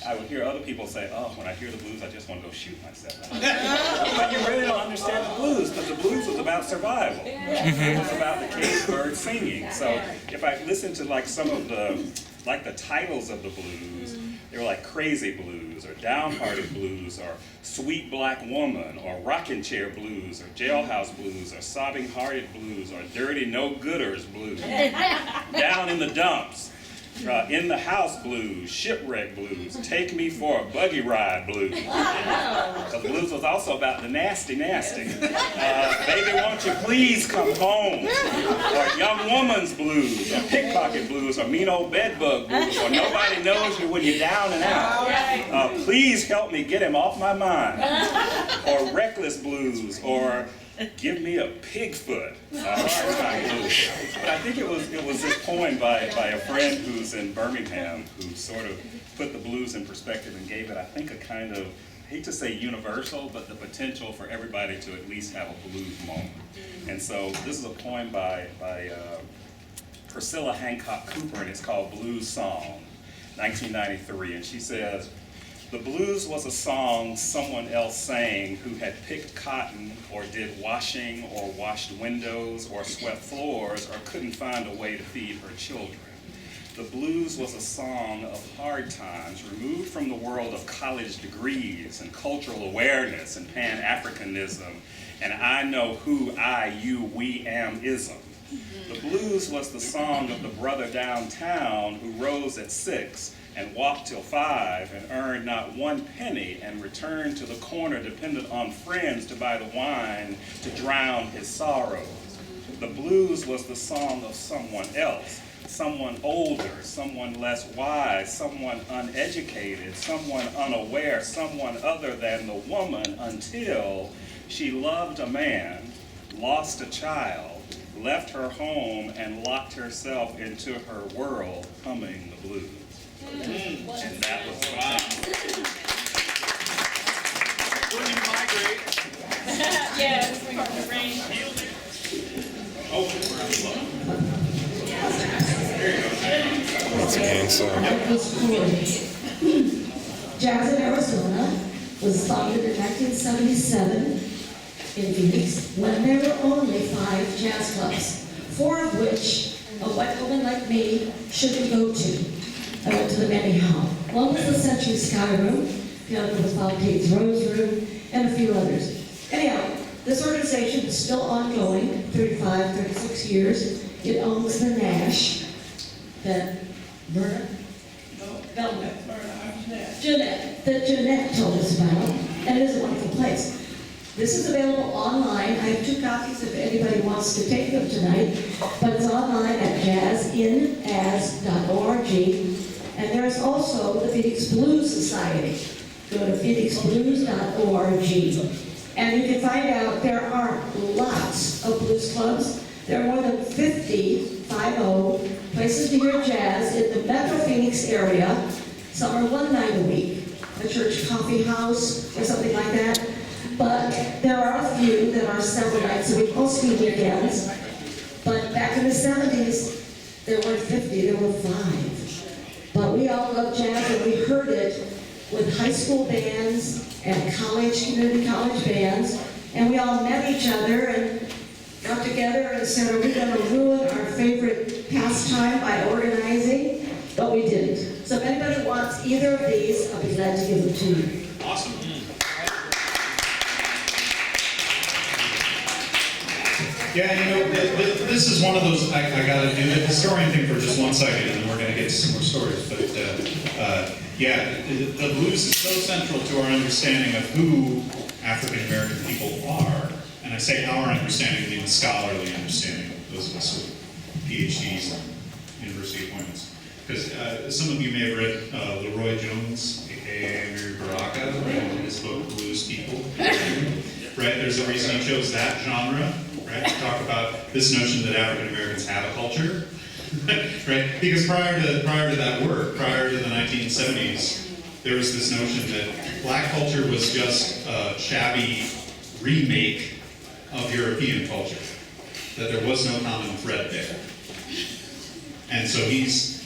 I would hear other people say, oh, when I hear the blues, I just want to go shoot myself. But you really don't understand the blues, because the blues was about survival. It was about the caged bird singing. So if I listen to like some of the titles of the blues, they were like Crazy Blues, or Downhearted Blues, or Sweet Black Woman, or Rocking Chair Blues, or Jailhouse Blues, or Sobbing Hearted Blues, or Dirty No Gooders Blues, Down in the Dumps, In the House Blues, Shipwreck Blues, Take Me for a Buggy Ride Blues. Because blues was also about the nasty. Baby, won't you please come home? Or Young Woman's Blues, or Pickpocket Blues, or Mean Old Bedbug Blues, or Nobody Knows You When You're Down and Out. Please help me get him off my mind. Or Reckless Blues, or Give Me a Pigfoot, Hard Time Blues. But I think it was this poem by a friend who's in Birmingham who sort of put the blues in perspective and gave it, I think, a kind of, I hate to say universal, but the potential for everybody to at least have a blues moment. And so this is a poem by Priscilla Hancock Cooper, and it's called Blues Song, 1993. And she says, the blues was a song someone else sang who had picked cotton or did washing or washed windows or swept floors or couldn't find a way to feed her children. The blues was a song of hard times, removed from the world of college degrees and cultural awareness and Pan-Africanism and I know who, I, you, we am-ism. The blues was the song of the brother downtown who rose at 6 and walked till 5 and earned not 1 penny and returned to the corner dependent on friends to buy the wine to drown his sorrows. The blues was the song of someone else, someone older, someone less wise, someone uneducated, someone unaware, someone other than the woman until she loved a man, lost a child, left her home and locked herself into her world humming the blues. And that was When you migrate. Yeah, it's like the rain. Oh, we're on the low. That's handsome. Jazz in Arizona was founded in 1977 in Phoenix when there were only 5 jazz clubs, 4 of which a white woman like me shouldn't go to. I went to them anyhow. One was the Century Sky Room, the other was Bob Kate's Rose Room, and a few others. Anyhow, this organization is still ongoing, 35, 36 years. It owns the Nash, that Verna? Velvet. Jeanette, that Jeanette told us about, and it is a wonderful place. This is available online. I have 2 copies if anybody wants to take them tonight, but it's online at jazzinaz.org, and there's also the Phoenix Blues Society. Go to phoenixblues.org, and you can find out there are lots of blues clubs. There are more than 50 places to hear jazz in the Metro Phoenix area. Some are 1 night a week, a church coffee house or something like that. But there are a few that are several nights a week, mostly weekends. But back in the 70s, there weren't 50, there were 5. But we all love jazz, and we heard it with high school bands and community college bands. And we all met each other and got together and said, are we going to ruin our favorite pastime by organizing? But we didn't. So if anybody wants either of these, I'll be glad to give them to you. Awesome. Yeah, you know, this is one of those, I gotta do the historian thing for just 1 second, and then we're gonna get to some more stories. But yeah, the blues is so central to our understanding of who African American people are. And I say our understanding, I mean the scholarly understanding of those of us with PhDs and university appointments. Because some of you may have read Leroy Jones, aka Amiri Baraka, right, in his book Blues People. Right, there's a reason he chose that genre. Right, to talk about this notion that African Americans have a culture, right? Because prior to that work, prior to the 1970s, there was this notion that black culture was just a shabby remake of European culture, that there was no common thread there. And so he was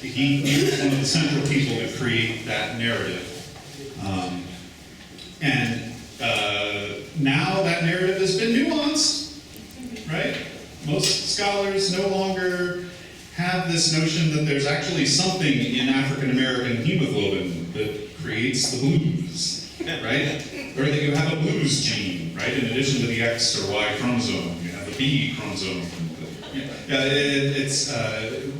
one of the central people to create that narrative. Now that narrative has been nuanced. Right? Most scholars no longer have this notion that there's actually something in African American hemoglobin that creates the blues, right? Or that you have a blues gene, right? In addition to the X or Y chromosome, you have the B chromosome.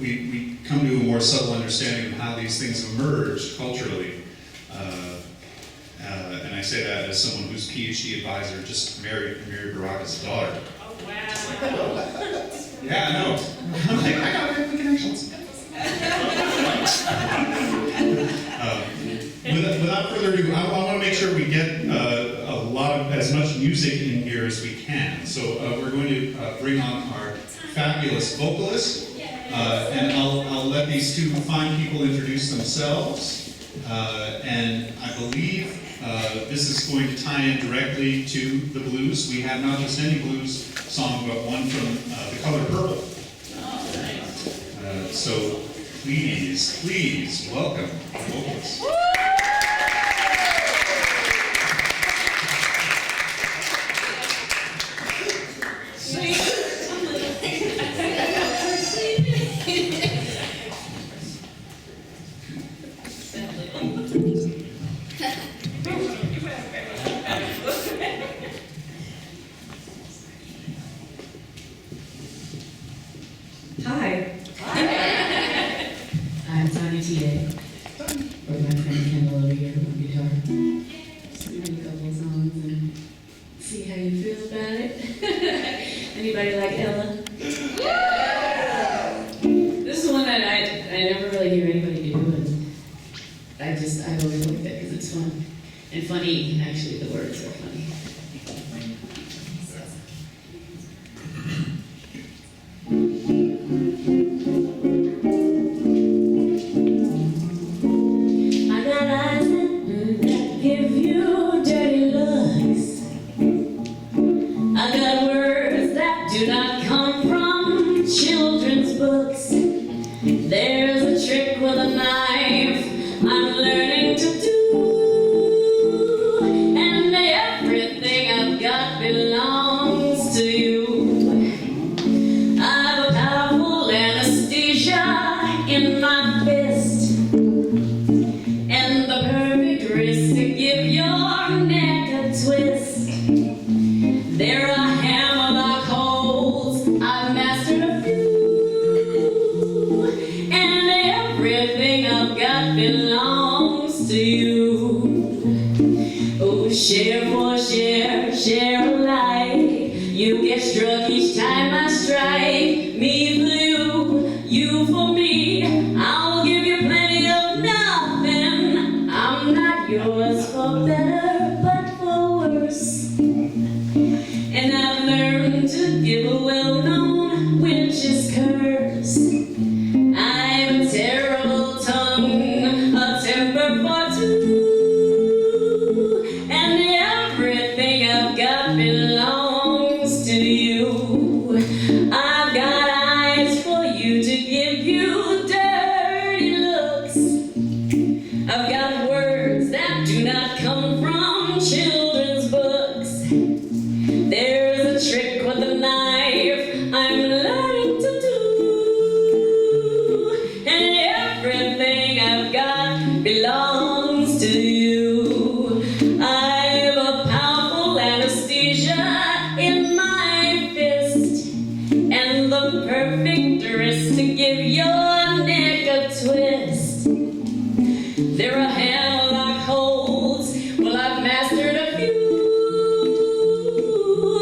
We come to a more subtle understanding of how these things emerge culturally. And I say that as someone whose PhD advisor just married Amiri Baraka's daughter. Yeah, I know. I'm like, I got very good connections. Without further ado, I want to make sure we get as much music in here as we can. So we're going to bring on our fabulous vocalist, and I'll let these 2 fine people introduce themselves. And I believe this is going to tie in directly to the blues. We have not just any blues song, but one from The Color Purple. So please welcome the vocalist. Hi. I'm Tanya T.A. With my friend Kendall over here on guitar. Sing a couple songs and see how you feel about it. Anybody like Ella? This is one that I never really hear anybody do, and I always like that because it's fun. And funny, actually the words are funny. share for share, share alike. You get struck each time I strike. Me for you for me. I'll give you plenty of nothing. I'm not yours for better, but for worse. And I've learned to give a well-known witch's curse. I'm a terrible tongue, a temper for two. And everything I've got belongs to you. I've got eyes for you to give you dirty looks. I've got words that do not come from children's books. There's a trick with a knife I'm learning to do. And everything I've got belongs to you. I've a powerful anesthesia in my fist, and the perfect wrist to give your neck a twist. There are hammerlock holds, well I've mastered a few,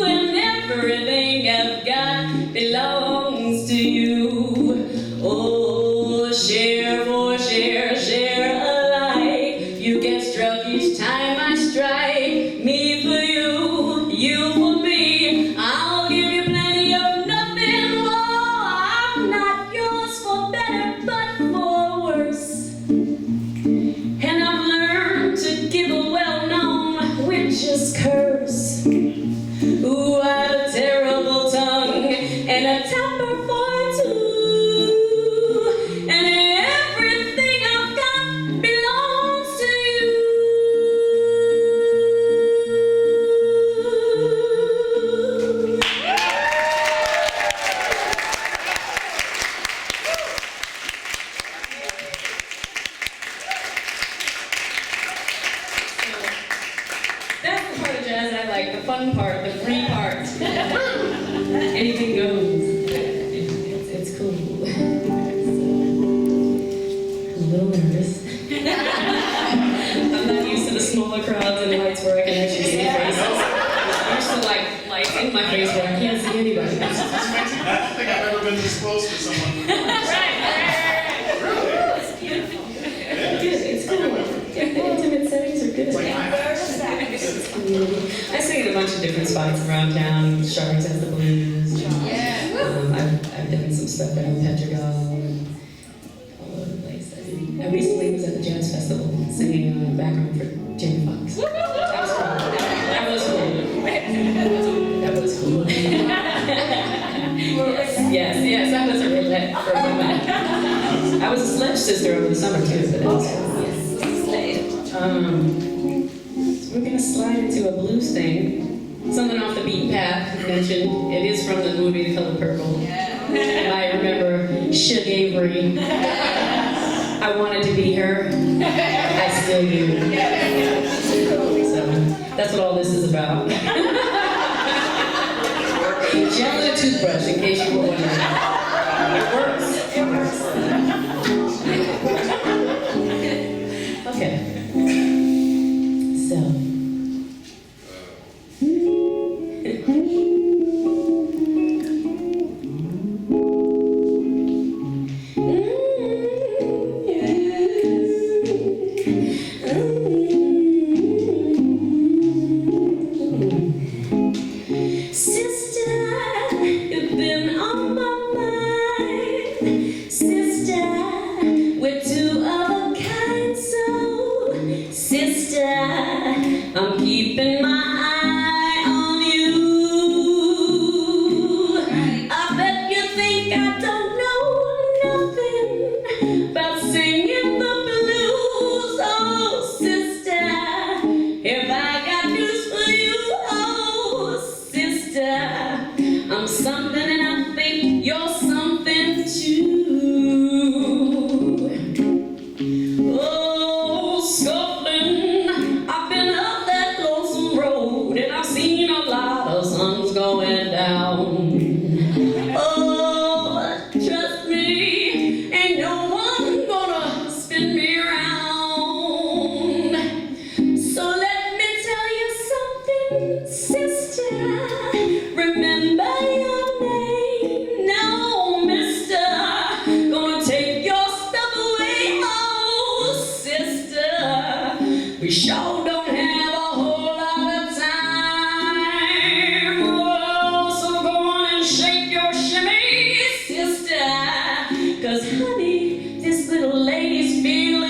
and everything I've got belongs to you. Oh, share for share, share alike. You get struck each time I strike. Me for you, you for me. I'll give you plenty of nothing. Oh, I'm not yours for better, but for worse. And I've learned to give a well-known witch's curse. Ooh, I've a terrible tongue and a temper for two. And everything I've got belongs to you. That's the part of jazz I like, the fun part, the free part. Anything goes. It's cool. So, I'm a little nervous. I'm not used to the smaller crowds and lights where I can actually see faces. I'm used to like lights in my face where I can't see anybody. I don't think I've ever been this close to someone. It's cool. Intimate settings are good. I sing in a bunch of different spots around town. Sharks has the blues. I've done some stuff down in Pedregal and all over the place. I recently was at the jazz festival singing background for Jamie Foxx. That was cool. That was cool. Yes, I was a roulette for a moment. I was a sledge sister over the summer too, but that was cool. So we're gonna slide into a blues thing. Something off the beaten path mentioned. It is from the movie The Color Purple. And I remember Shug Avery. I wanted to be her. I still do. So that's what all this is about. Gel and a toothbrush, in case you were wondering. It works. Okay. So. Sister, you've been on my sister, remember your name. No, mister, gonna take your stuff away. Oh, sister, we sure don't have a whole lot of time. Oh, so go on and shake your shimmy, sister, 'cause honey, this little lady's feeling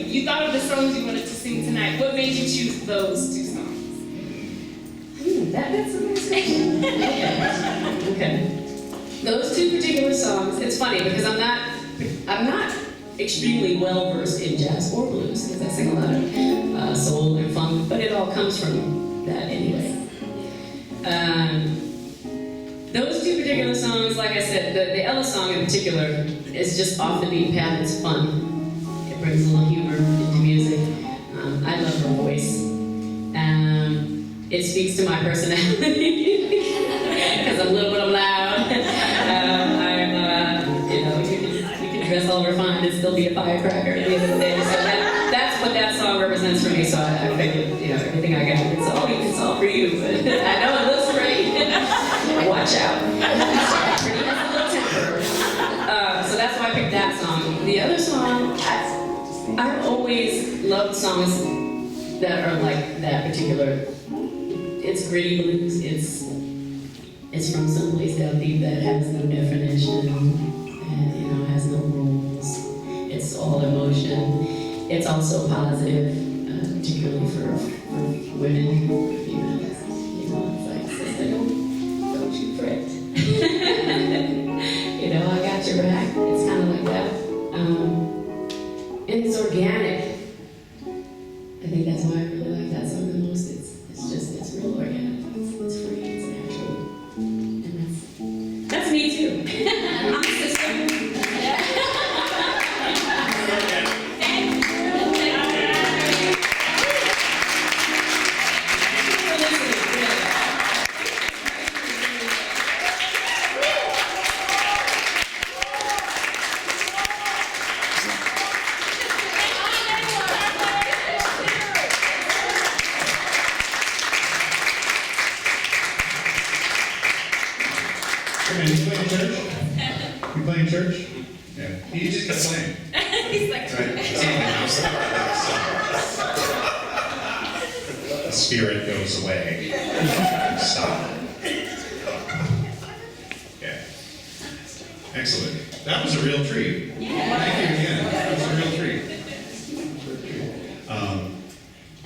you thought of the songs you wanted to sing tonight. What made you choose those two songs? That's a nice question. Okay. Those two particular songs, it's funny because I'm not extremely well versed in jazz or blues because I sing a lot of soul and funk, but it all comes from that anyway. Those two particular songs, like I said, the Ella song in particular is just off the beaten path. It's fun. It brings a little humor into music. I love her voice. It speaks to my personality because I'm loud. You can dress all refined and still be a firecracker at the end of the day. So that's what that song represents for me. So I figured, everything I got, it's all for you. But I know it looks great. Watch out. Pretty has a little temper. So that's why I picked that song. The other song, I've always loved songs that are like that particular. It's gritty blues. It's from someplace down deep that has no definition and has no rules. It's all emotion. It's also positive, particularly for women, females. It's like, sister, don't you fret. I got your back. It's kind of like that. And it's organic. I think that's why I really like that song the most. It's real organic. It's free. It's natural. And that's me too. I'm a sister. You play in church? Yeah. You just kept playing. He's like, The spirit goes away. Stop. Yeah. Excellent. That was a real treat. Thank you again. That was a real treat.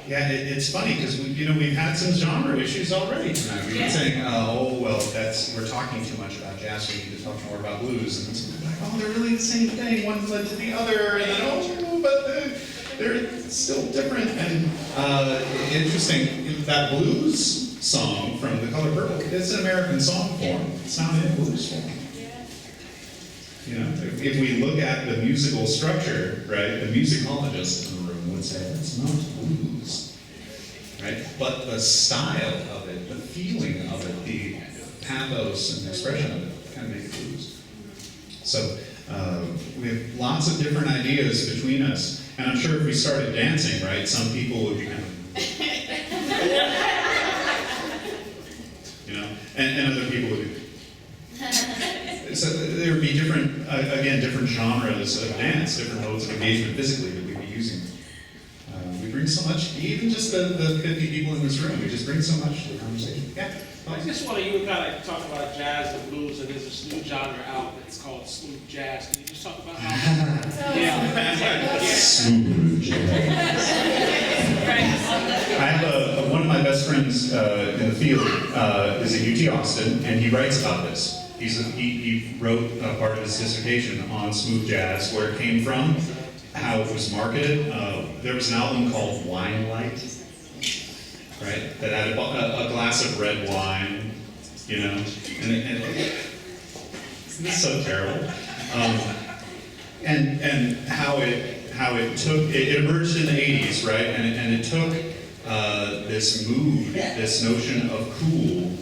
It's funny because we've had some genre issues already tonight. We've been saying, we're talking too much about jazz. We need to talk more about blues. And it's like, they're really the same thing. One led to the other, and then but they're still different. And interesting, that blues song from The Color Purple, it's an American song form. It's not in blues form. If we look at the musical structure, right, the musicologist in the room would say it's not blues. Right? But the style of it, the feeling of it, the pathos and expression of it kind of make it blues. So we have lots of different ideas between us. And I'm sure if we started dancing, right, some people would be kind of, and other people would be. So there would be different genres of dance, different modes of engagement physically that we'd be using. We bring so much, even just the 50 people in this room, we just bring so much to the conversation. Yeah. I just want you to kind of talk about jazz and blues, and there's this new genre out that's called smooth jazz. Can you just talk about how? Smooth jazz. I have one of my best best friends in the field is at UT Austin, and he writes about this. He wrote part of his dissertation on smooth jazz, where it came from, how it was marketed. There was an album called Wine Light, right? That had a glass of red wine, you know, and it's so terrible. And how it took, it emerged in the 80s, right? And it took this mood, this notion of cool,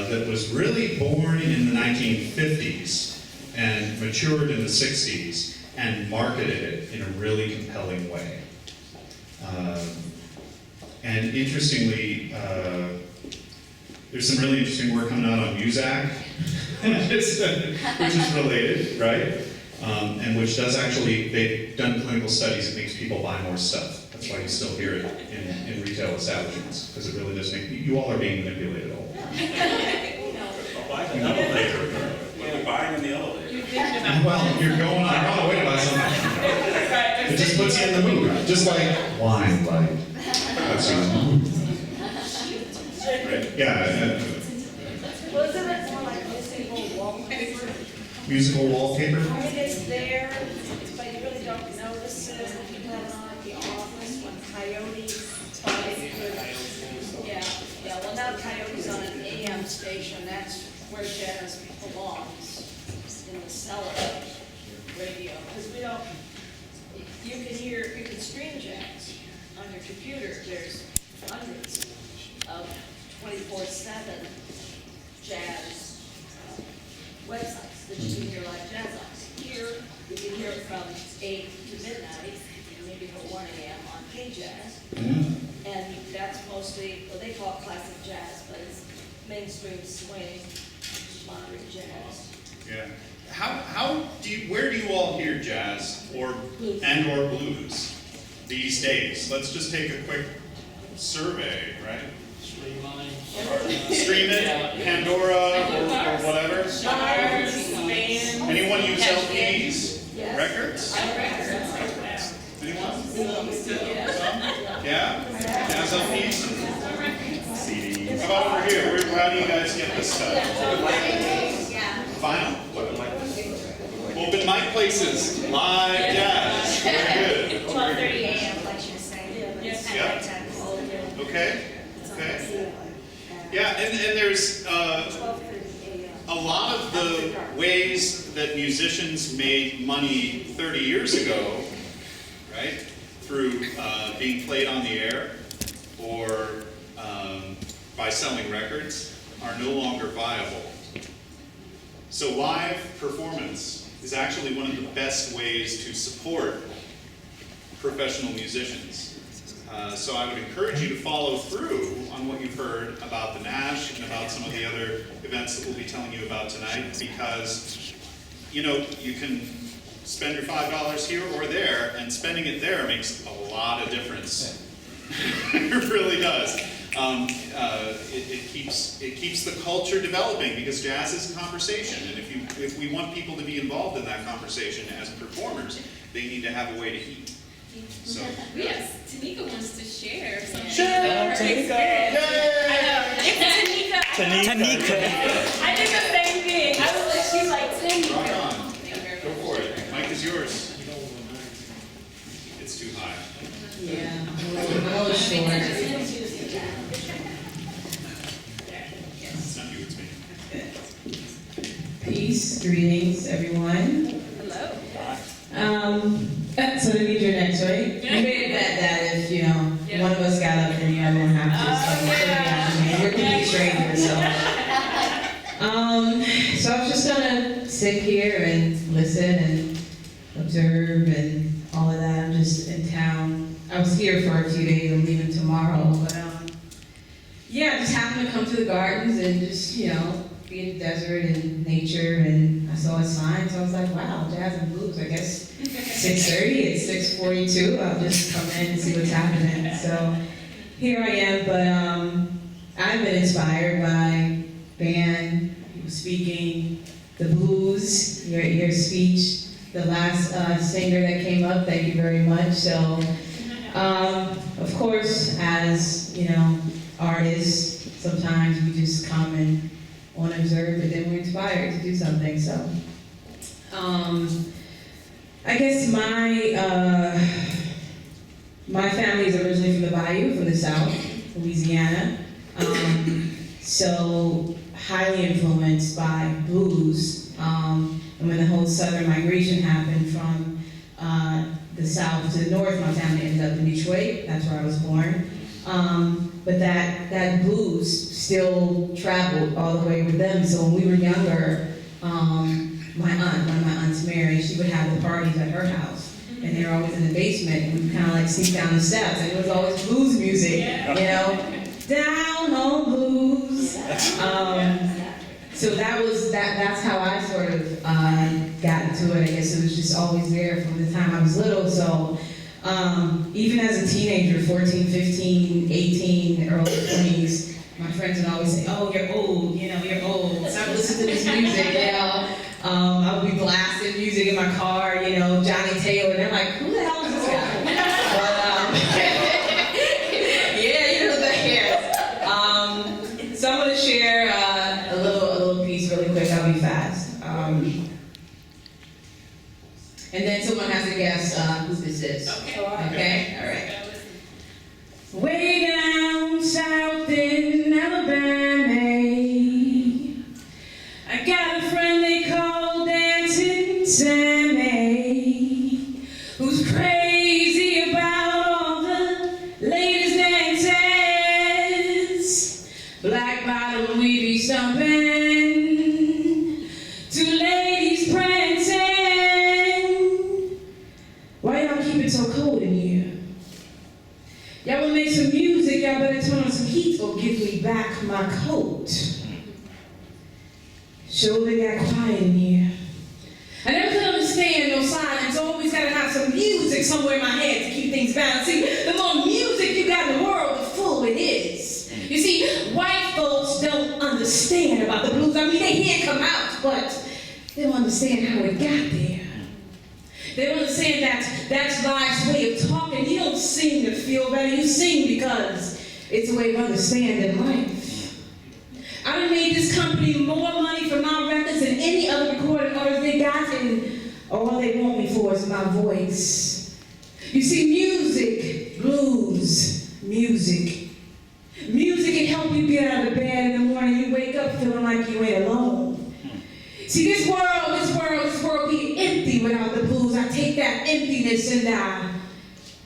that was really born in the 1950s and matured in the 60s and marketed it in a really compelling way. And interestingly, there's some really interesting work coming out on Muzak, which is related, right? And which does actually, they've done clinical studies, it makes people buy more stuff. That's why you still hear it in retail establishments, because it really does make, you all are being manipulated all the time. Buying an elevator. What are we buying in the elevator? Well, you're going on a way to buy something. It just puts you in the mood, just like wine, like, that's you in the mood. Right? Yeah. Wasn't it more like musical wallpaper? Musical wallpaper? I mean, it's there, but you really don't notice it. You have it on at the office when Coyote plays. Yeah, well now Coyote's on an AM station, that's where jazz belongs, in the cellar radio. Because we don't, you can stream jazz on your computer. There's hundreds of 24/7 jazz websites that you can hear live jazz on. Here, you can hear it from 8 to midnight, maybe till 1 a.m. on K-Jazz. And that's mostly, well, they call it classic jazz, but it's mainstream swing, modern jazz. Yeah. Where do you all hear jazz or blues these days? Let's just take a quick survey, right? Stream it, Pandora, or whatever. Anyone use LPs? Records? Anyone? Yeah? Jazz LPs? CDs. How about over here? How do you guys get this stuff? Vinyl? Open mic places, live jazz. Very good. 12:30 a.m., like you were saying. Yep. Okay. Okay. Yeah, and there's a lot of the ways that musicians made money 30 years ago, right, through being played on the air or by selling records, are no longer viable. So live performance is actually one of the best ways to support professional musicians. So I would encourage you to follow through on what you've heard about the Nash and about some of the other events that we'll be telling you about tonight, because, you know, you can spend your $5 here or there, and spending it there makes a lot of difference. It really does. It keeps the culture developing, because jazz is a conversation, and if we want people to be involved in that conversation as performers, they need to have a way to eat. So, yes, Tanika wants to share something. Share, about her Tanika. experience. I know. It's Tanika. I did the same thing. I was like, she's like, Tanika. Right on. Go for it. Mike is yours. It's too high. Yeah. Oh, sure. It's not you, it's me. Peace, greetings, everyone. Hello. So to meet your next, right? You made a bet that if, you know, one of us got up, then the other one have to. So we're complete strangers, so. So I was just gonna sit here and listen and observe and all of that. I'm just in town. I was here for a few days. I'm leaving tomorrow, but yeah, just happened to come to the gardens and just, you know, be in the desert and nature, and I saw a sign, so I was like, wow, jazz and blues, I guess 6:30, it's 6:42, I'll just come in and see what's happening. So here I am, but I've been inspired by band, people speaking, the blues, your speech, the last singer that came up, thank you very much. So, of course, as, you know, artists. Sometimes we just come and want to observe, but then we're inspired to do something. So, I guess my family is originally from the Bayou, from the South, Louisiana. So highly influenced by blues. And when the whole Southern migration happened from the South to the North, my family ended up in Detroit. That's where I was born. But that blues still traveled all the way with them. So when we were younger, one of my aunts, Mary, she would have the parties at her house. And they were always in the basement, and we'd kind of like sneak down the steps, and it was always blues music, you know? Down home blues. So that's how I sort of got into it. I guess it was just always there from the time I was little. So even as a teenager, 14, 15, 18, early 20s, my friends would always say, oh, you're old, you know, you're old. Stop listening to this music, you know. I would be blasting music in my car, you know, Johnny Taylor, and they're like, who the hell is this guy? Yeah, you know who that is. So I'm going to share a little piece really quick. I'll be fast. And then someone has to guess who this is. Okay, all right. Way down south in Alabama, I got a friend they call Dancing Sammy, who's crazy about all the latest dances. Black bottom we be stomping, two ladies prancing. Why y'all keep it so cold in here? Y'all wanna make some music, y'all better turn on some heat or give me back my coat. Sure they got quiet in here. I never could understand no silence. Always gotta have some music somewhere in my head to keep things balanced. See, the more music you got in the world, the fuller it is. You see, white folks don't understand about the blues. I mean, they hear it come out, but they don't understand how it got there. They don't understand that's life's way of talking. You don't sing to feel better. You sing because it's a way of understanding life. I done made this company more money from my records than any other recording artist they got, and all they want me for is my voice. You see, music, blues, music. Music can help you get out of bed in the morning. You wake up feeling like you ain't alone. See, this world be empty without the blues. I take that emptiness and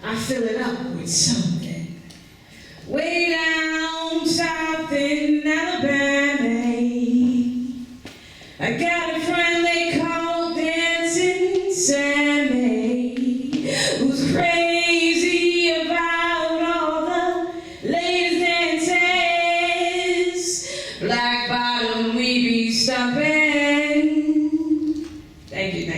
I fill it up with something. Way down south in Alabama, I got a friend they call Dancing Sammy, who's crazy about all the latest dances. Black bottom we be stomping. Thank you. Wow.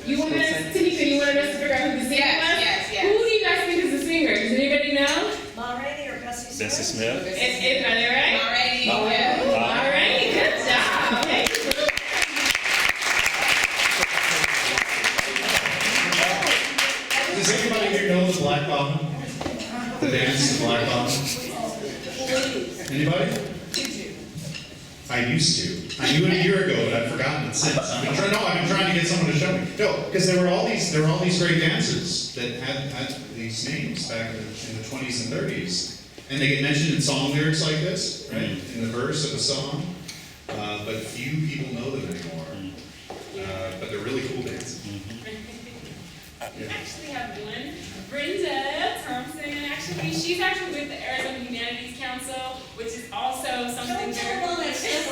You wanted us, Tanika, you wanted us to figure out who the singer was? Yes. Who do you guys think is the singer? Does anybody know? Ma Rainey or Bessie Smith? Bessie Smith. Are they right? Ma Rainey. Yeah. All right, good job. Okay. Does anybody here know the Black Bottom? The dance, the Black Bottom? Anybody? I used to. I knew it a year ago, but I've forgotten it since. I've been trying to get someone to show me. No, because there were all these great dancers that had these names back in the 20s and 30s, and they get mentioned in song lyrics like this, right? In the verse of a song, but few people know them anymore. But they're really cool dancers. We actually have one, Brenda Thompson, actually. She's actually with the Arizona Humanities Council, which is also something very cool. She's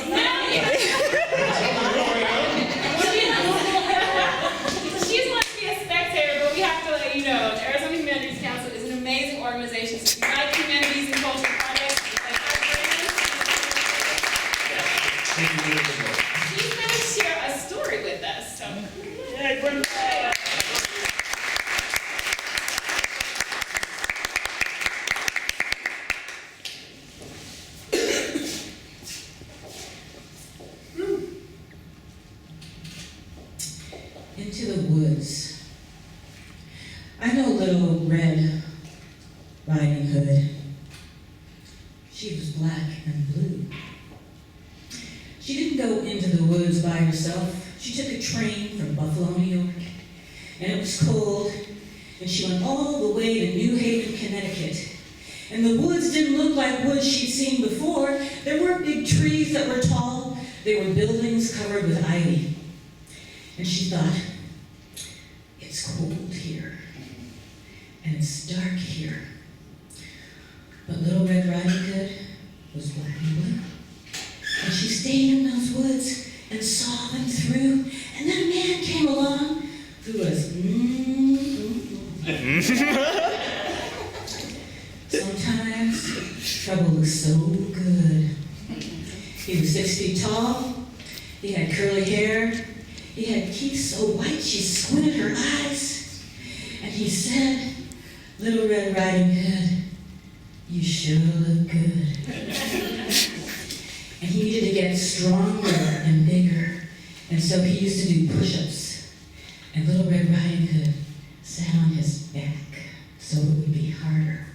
going to be a spectator, but we have to let you know, the Arizona Humanities Council is an amazing organization to unite humanities and cultural projects. She's going to share a story with us. So. Yay, Brenda! She was black and blue. She didn't go into the woods by herself. She took a train from Buffalo, New York, and it was cold, and she went all the way to New Haven, Connecticut. And the woods didn't look like woods she'd seen before. There weren't big trees that were tall. They were buildings covered with ivy. And she thought, it's cold here, and it's dark here. But Little Red Riding Hood was black and blue. And she stayed in those woods and saw them through. And then a man came along who was Sometimes trouble looks so good. He was 6 feet tall. He had curly hair. He had teeth so white she squinted her eyes. And he said, Little Red Riding Hood, you sure look good. And he needed to get stronger and bigger. And so he used to do push-ups. And Little Red Riding Hood sat on his back so it would be harder.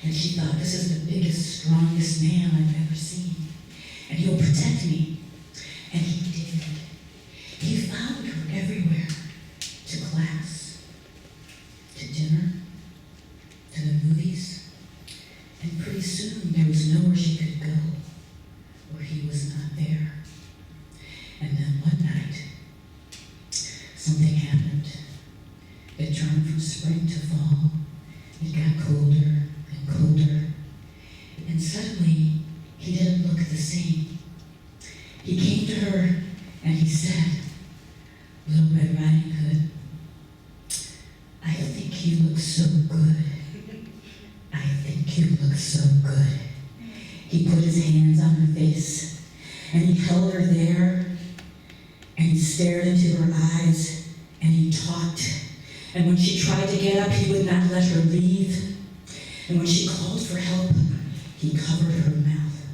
And she thought, this is the biggest, strongest man I've ever seen. And he'll protect me. And he did. He followed her everywhere. To class, to dinner, to the movies. And pretty soon there was nowhere she could go where he was not there. And then one night, something happened. It turned from spring to fall. It got colder and colder. And suddenly, he didn't look the same. He came to her and he said, Little Red Riding Hood, I think you look so good. I think you look so good. He put his hands on her face and he held her there and he stared into her eyes and he talked. And when she tried to get up, he would not let her leave. And when she called for help, he covered her mouth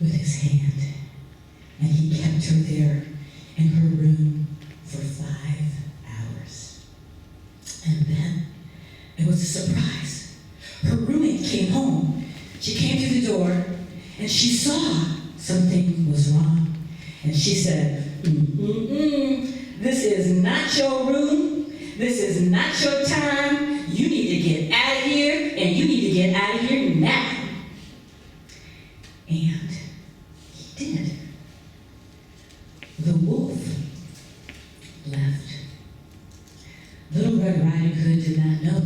with his hand. And he kept her there in her room for 5 hours. And then it was a surprise. Her roommate came home. She came through the door and she saw something was wrong. And she said, this is not your room. This is not your time. You need to get out of here, and you need to get out of here now. And he did. The wolf left. Little Red Riding Hood did not know.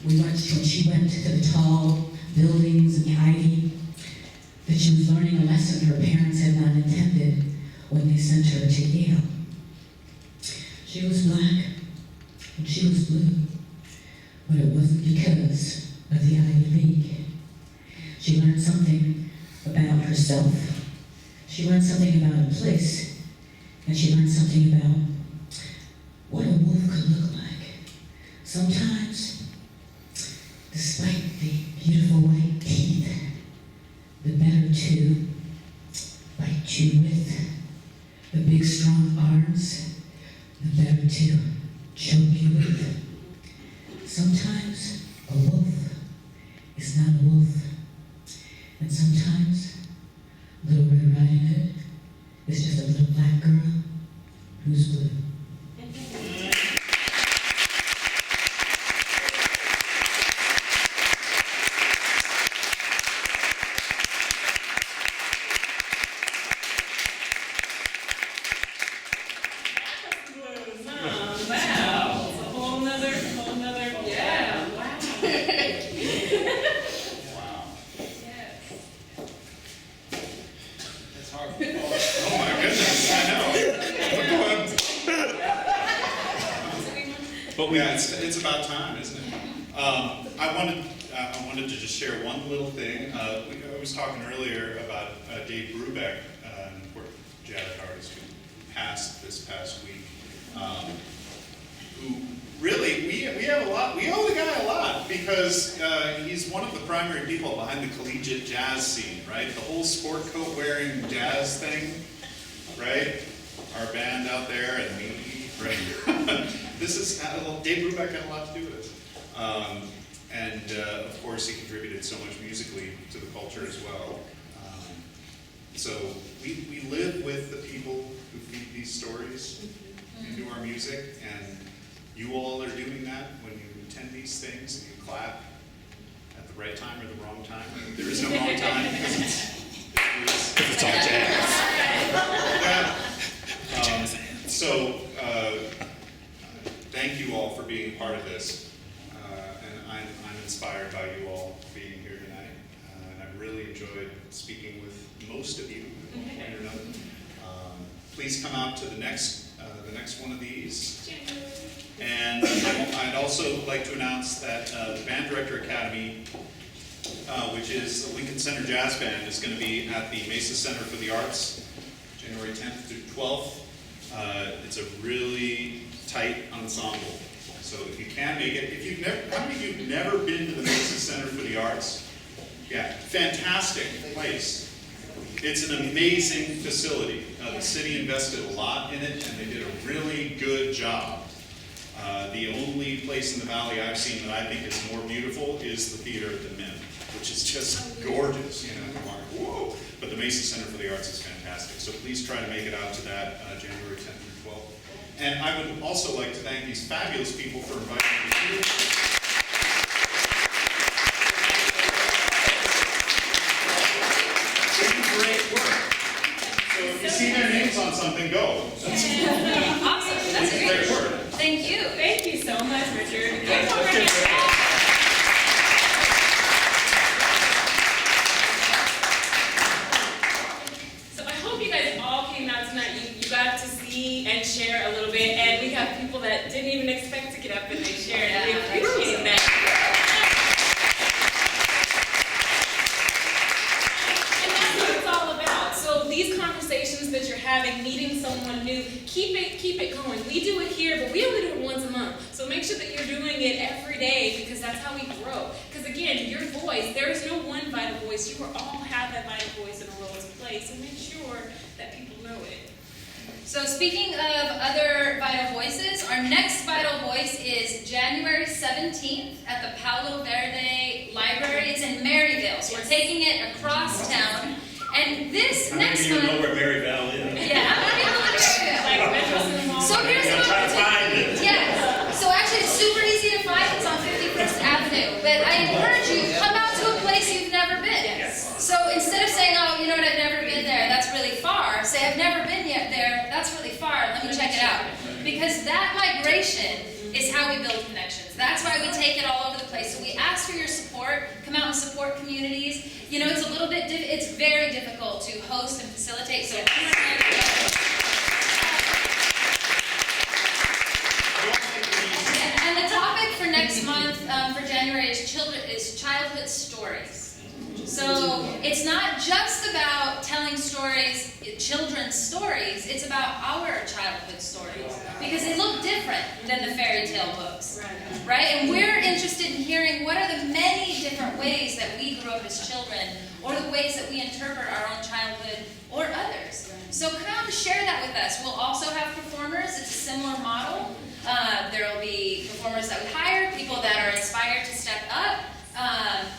When she went to the tall buildings and the ivy, that she was learning a lesson her parents had not intended when they sent her to Yale. She was black and she was blue, but it wasn't because of the Ivy League. She learned something about herself. She learned something about a place, and she learned something about what a wolf could look like. Sometimes, despite the beautiful white teeth, the better to bite you with, the big strong arms, the better to choke you with. Sometimes a wolf is not a wolf. And sometimes Little Red Riding Hood is just a little black girl who's blue. It's about time, isn't it? I wanted to just share one little thing. I was talking earlier about Dave Brubeck, an important jazz artist who passed this past week. Who really we have a lot. We owe the guy a lot because he's one of the primary people behind the collegiate jazz scene, right? The whole sport coat wearing jazz thing, right? Our band out there and me, right? This is Dave Brubeck had a lot to do with it. And of course, he contributed so much musically to the culture as well. So we live with the people who feed these stories into our music, and you all are doing that when you attend these things and you clap at the right time or the wrong time. There is no wrong time because it's all jazz. Thank you all for being part of this, and I'm inspired by you all being here tonight, and I've really enjoyed speaking with most of you at one point or another. Please come out to the next one of these. And I'd also like to announce that the Band Director Academy, which is the Lincoln Center Jazz Band, is going to be at the Mesa Center for the Arts, January 10th through 12th. It's a really tight ensemble. So if you can make it, how many of you have never been to the Mesa Center for the Arts? Yeah, fantastic place. It's an amazing facility. The city invested a lot in it, and they did a really good job. The only place in the valley I've seen that I think is more beautiful is the Theater at the Mint, which is just gorgeous. You know, whoa! But the Mesa Center for the Arts is fantastic. So please try to make it out to that January 10th through 12th. And I would also like to thank these fabulous people for inviting me here. If you see their names on something, go. Awesome. That's great work. Thank you. Thank you so much, Richard. So I hope you guys all came out tonight. You got to see and share a little bit, and we have people that didn't even expect to get up and they shared, and we appreciate that. These conversations that you're having, meeting someone new, keep it going. We do it here, but we only do it once a month. So make sure that you're doing it every day, because that's how we grow. Because again, your voice, there is no one vital voice. You all have that vital voice and a role to play. So make sure that people know it. So speaking of other Vital Voices, our next Vital Voice is January 17th at the Palo Verde Library. It's in Maryville, so we're taking it across town. And this next month... I don't even know where Maryville is. Yeah, how many people in Maryville? So here's an opportunity. Yeah. So actually it's super easy to find. It's on 51st Avenue. But I encourage you, come out to a place you've never been. Yes. So instead of saying, oh, you know what, I've never been there, that's really far, say, I've never been yet there, that's really far, let me check it out. Because that migration is how we build connections. That's why we take it all over the place. So we ask for your support. Come out and support communities. You know, it's a little bit, it's very difficult to host and facilitate. So and the topic for next month, for January, is childhood stories. So it's not just about telling stories, children's stories, it's about our childhood stories. Because they look different than the fairy tale books, right? And we're interested in hearing what are the many different ways that we grew up as children, or the ways that we interpret our own childhood or others. So come out and share that with us. We'll also have performers. It's a similar model. There will be performers that we hire, people that are inspired to step up,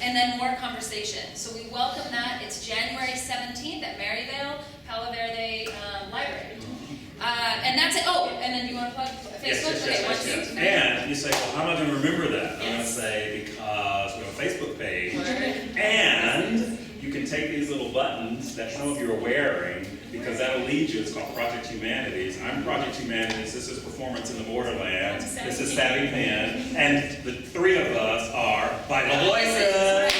and then more conversation. So we welcome that. It's January 17th at Maryville, Palo Verde Library. And that's it. Oh, and then you want to plug Facebook? Yes. And you say, well, how am I going to remember that? I'm going to say, because we have a Facebook page, and you can take these little buttons that some of you are wearing, because that'll lead you. It's called Project Humanities. I'm Project Humanities. This is Performance in the Borderlands. This is Savvy Pen. And the three of us are Vital Voices.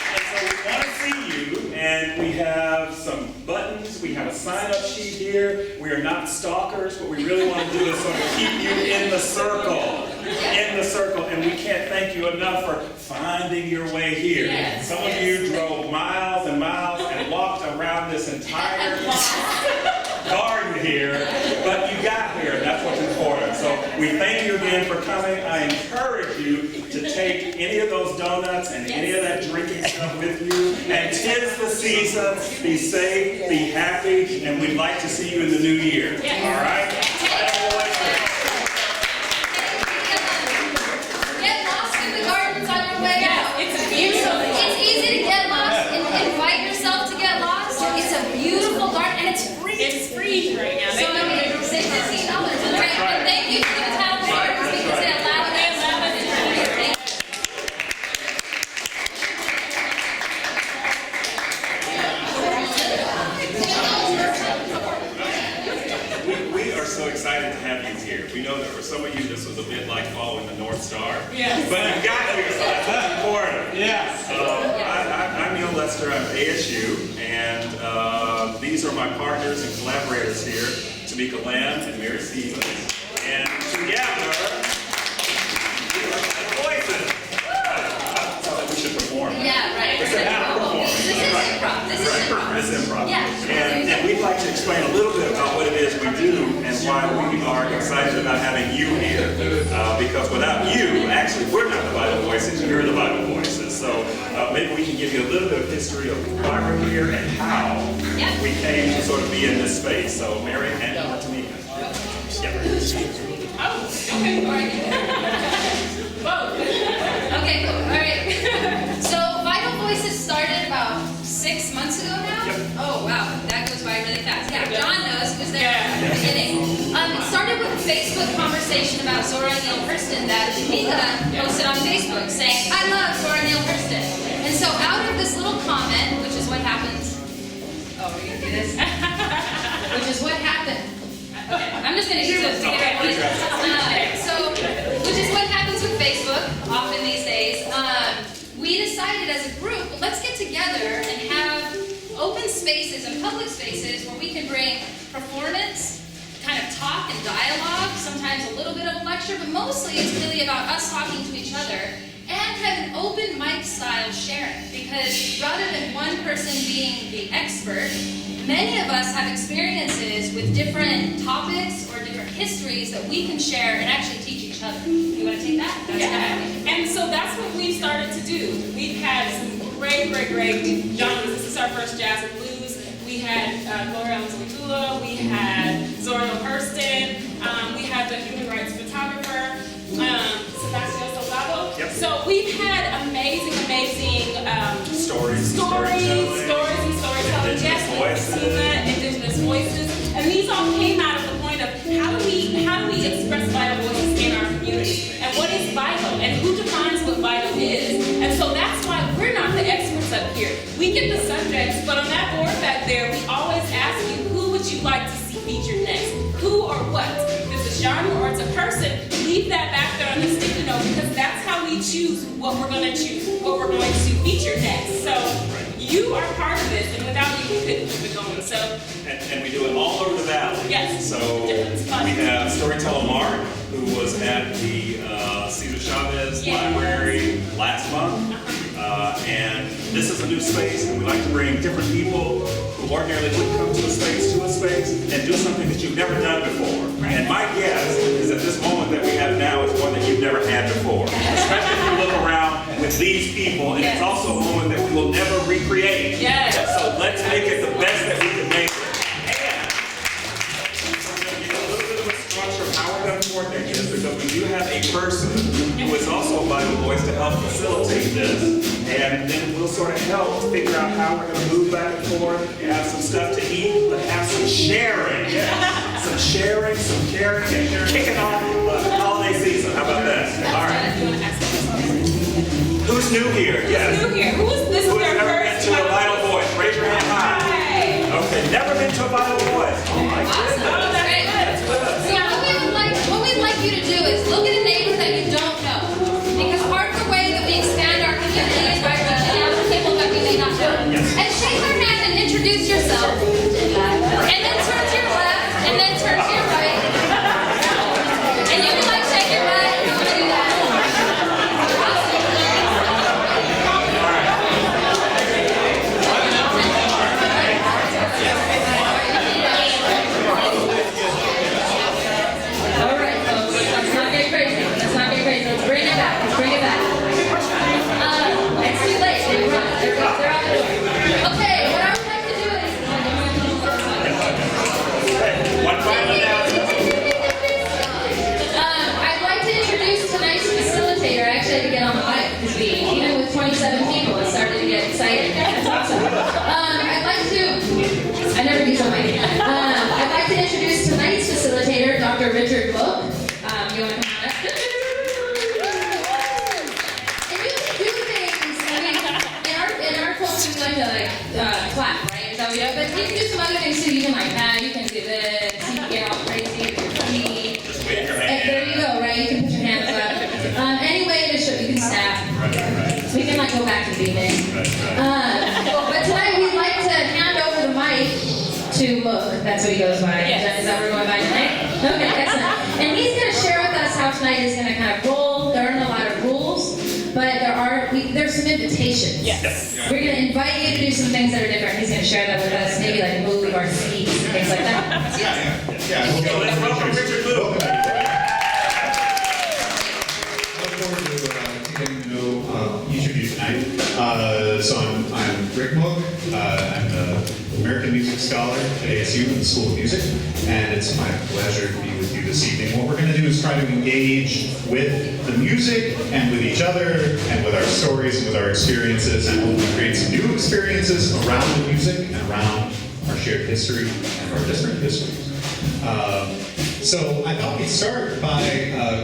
And so we want to see you, and we have some buttons. We have a sign-up sheet here. We are not stalkers. What we really want to do is sort of keep you in the circle. In the circle, and we can't thank you enough for finding your way here. Yes, Some of you drove miles and miles and walked around this entire garden here, but you got here, and that's what's important. So we thank you again for coming. I encourage you to take any of those donuts and any of that drinking stuff with you, and 'tis the season. Be safe, be happy, and we'd like to see you in the new year. All right? Yes, Lester. I'm at ASU, and these are my partners and collaborators here, Tamika Lamb and Mary Stevens. And together, we are Vital Voices. So we should perform. Yeah, right. It's a half performance. This is improv. This is improv. This is improv. Yeah. And we'd like to explain a little bit about what it is we do and why we are excited about having you here. Because without you, actually, we're not the Vital Voices, you're the Vital Voices. So maybe we can give you a little bit of history of why we're here and how we came to sort of be in this space. So Mary and Tamika. Oh, okay, all right. Whoa. Okay, cool. All right. So Vital Voices started about 6 months ago now? Oh, wow. That goes by really fast. Yeah, John knows, he was there at the beginning. It started with a Facebook conversation about Zora Neale Hurston that Tamika posted on Facebook saying, I love Zora Neale Hurston. And so out of this little comment, which is what happens. Oh, are you going to do this? Which is what happened. I'm just going to use it to get everyone. Which is what happens with Facebook often these days. We decided as a group, let's get together and have open spaces and public spaces where we can bring performance, kind of talk and dialogue, sometimes a little bit of a lecture, but mostly it's really about us talking to each other and have an open mic style sharing. Because rather than one person being the expert, many of us have experiences with different topics or different histories that we can share and actually teach each other. You want to take that? And so that's what we've started to do. We've had some great, this is our first Jazz and Blues. We had Gloria Anzalutula, we had Zora Neale Hurston, we had the human rights photographer, Sebastião Salgado. So we've had amazing stories and storytelling. Indigenous voices. And these all came out of the point of how do we express vital voices in our community? And what is vital? And who defines what vital is? And so that's why we're not the experts up here. We get the subjects, but on that board back there, we always ask you, who would you like to see featured next? Who or what? If it's a genre or it's a person, leave that back there on the sticky note because that's how we choose what we're going to feature next. So you are part of this, and without you, we couldn't keep it going. So and we do it all over the valley. Yes. So we have Storyteller Mark, who was at the Cesar Chavez Library last month. And this is a new space, and we like to bring different people who ordinarily wouldn't come to a space and do something that you've never done before. And my guess is that this moment that we have now is one that you've never had before. Especially if you look around with these people, and it's also a moment that we will never recreate. So let's make it the best that we can make it. How we're going to coordinate this, because we do have a person who is also a vital voice to help facilitate this, and then we'll sort of help figure out how we're going to move back and forth, have some stuff to eat, but have some sharing. Some sharing, some caring, and kicking off the holiday season. How about that? All right. Who's new here? Yes. Who's new here? Who's never been to a vital voice? Raise your hand high. Okay, never been to a vital voice. Oh my goodness. That's good. So what we'd like you to do is look at a neighbor that you don't know. Because part of the way that we expand our community is by reaching out to people that we may not know. And shake their hand and introduce yourself. And then turn to your left, and then turn to your right. And you can shake your butt if you want to do that. I'd like to introduce tonight's facilitator, Dr. Richard Book. You want to come on up? And you can do things, I mean, in our culture, we like to clap, right? Is that what we do? But you can do some other things too. You can you can do this, you can get all crazy with your feet. And there you go, right? You can put your hands up. Any way to show you can snap. We can go back to the beginning. to Mook, that's what he goes by. Yes. Is that what we're going by tonight? Okay, excellent. And he's going to share with us how tonight is going to kind of roll. There aren't a lot of rules, but there's some invitations. Yes. We're going to invite you to do some things that are different. He's going to share that with us, maybe like move our seats and things like that. Yeah. Welcome, Richard Luke. I look forward to getting to know each of you tonight. So I'm Rick Mook. I'm an American music scholar at ASU in the School of Music, and it's my pleasure to be with you this evening. What we're going to do is try to engage with the music and with each other and with our stories and with our experiences, and hopefully create some new experiences around the music and around our shared history and our different histories. So I thought we'd start by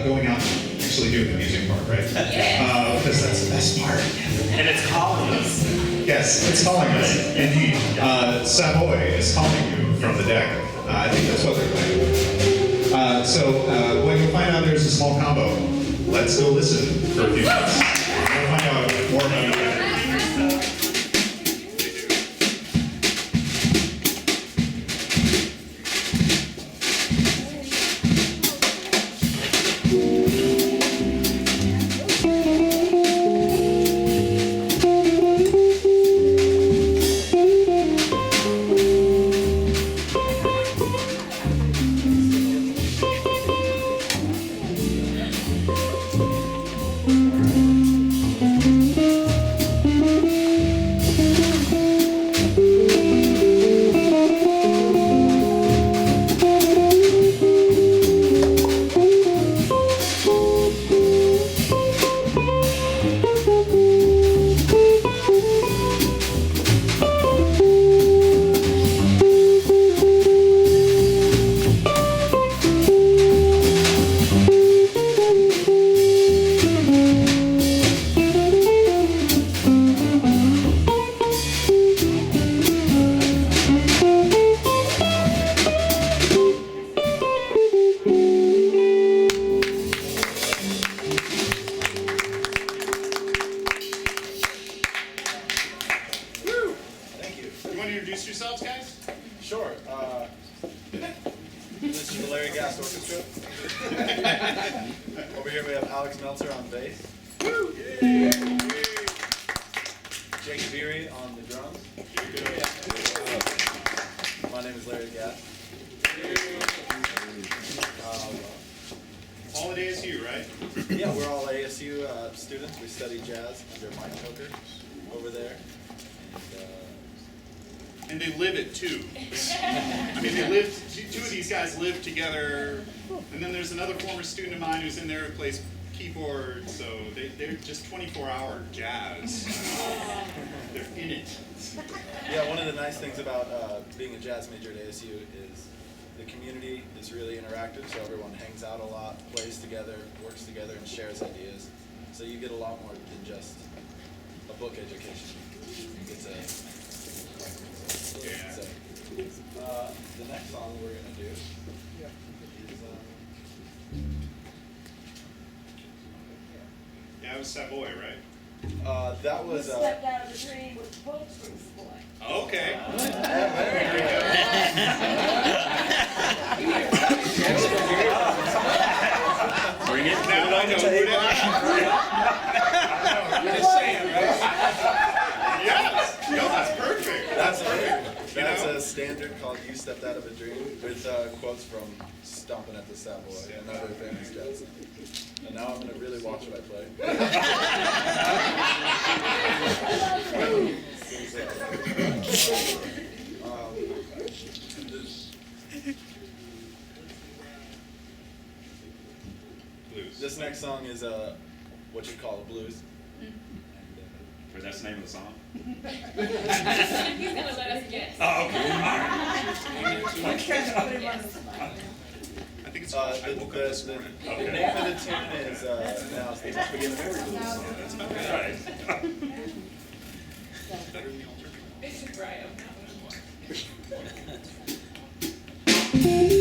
going out and actually doing the music part, right? Because that's the best part. And it's calling us. Yes, it's calling us, indeed. Savoy is calling you from the deck. I think that's what they're playing. So what you'll find out there is a small combo. Let's go listen for a few minutes. We'll find out more about it. And they live it too. I mean, two of these guys live together, and then there's another former student of mine who's in there who plays keyboard, so they're just 24-hour jazz. They're in it. Yeah, one of the nice things about being a jazz major at ASU is the community is really interactive, so everyone hangs out a lot, plays together, works together, and shares ideas. So you get a lot more than just a book education. It's a so, the next song we're going to do is yeah, it was Savoy, right? that was We stepped out of the dream with the Folksroof boy. Okay. Bring it. Now I know who it is. Just saying, right? Yes. No, that's perfect. That's a standard called "You Stepped Out of a Dream" with quotes from "Stomping at the Savoy," another famous jazz song. And now I'm gonna really watch what I play. This next song is what you call a blues. Or that's the name of the song? He's gonna let us guess. Oh, okay. All right. I think it's The name of the tune is now it's the Beginning of Every Blues Song. That's about Right. better than the alternative. Bishop Brian. Thank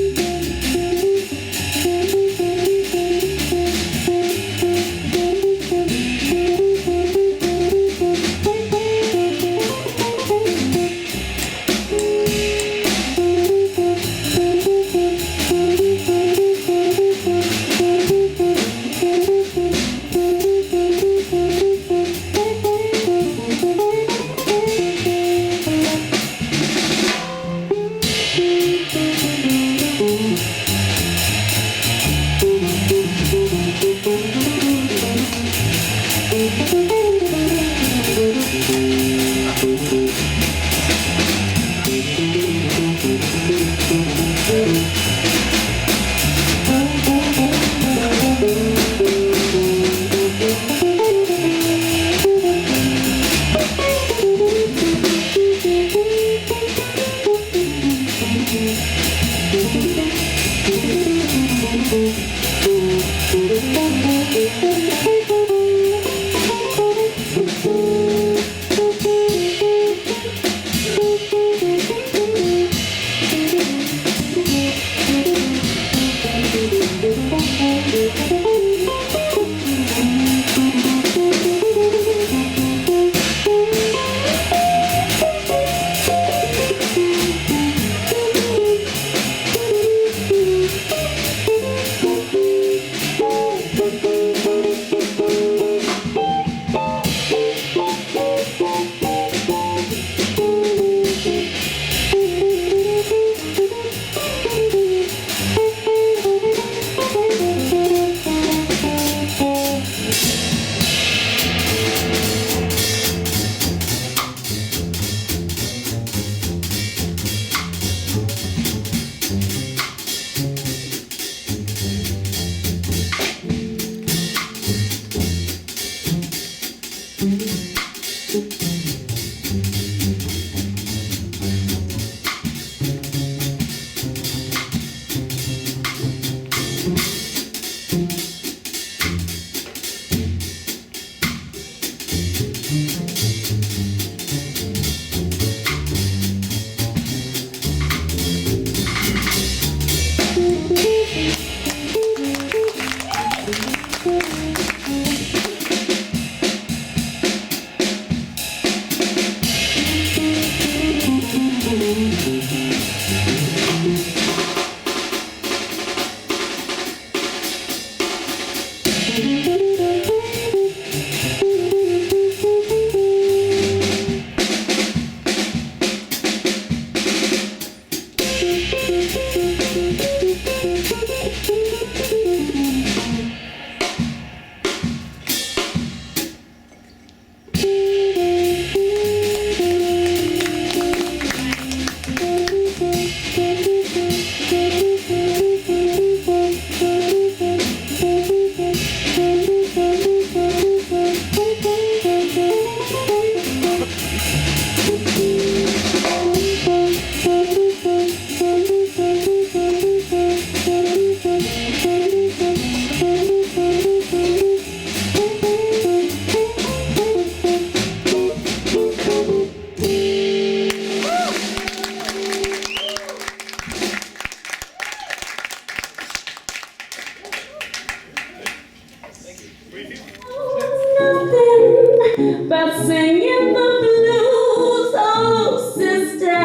But singing the blues, oh sister,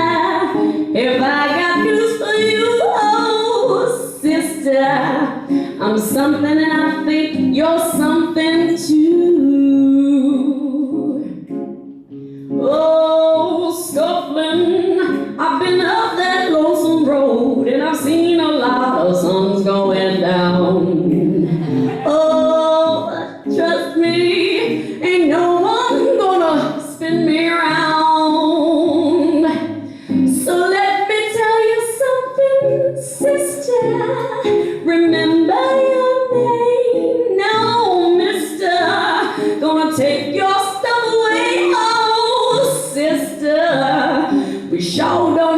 if I got news for you, oh sister, I'm something and I think you're something too. Oh, Scotland, I've been up that lonesome road and I've seen a lot of suns going down. Oh, trust me, ain't no one gonna spin me around. So let me tell you something, sister. Remember your name, no, mister. Gonna take your stuff away, oh, sister. We sure don't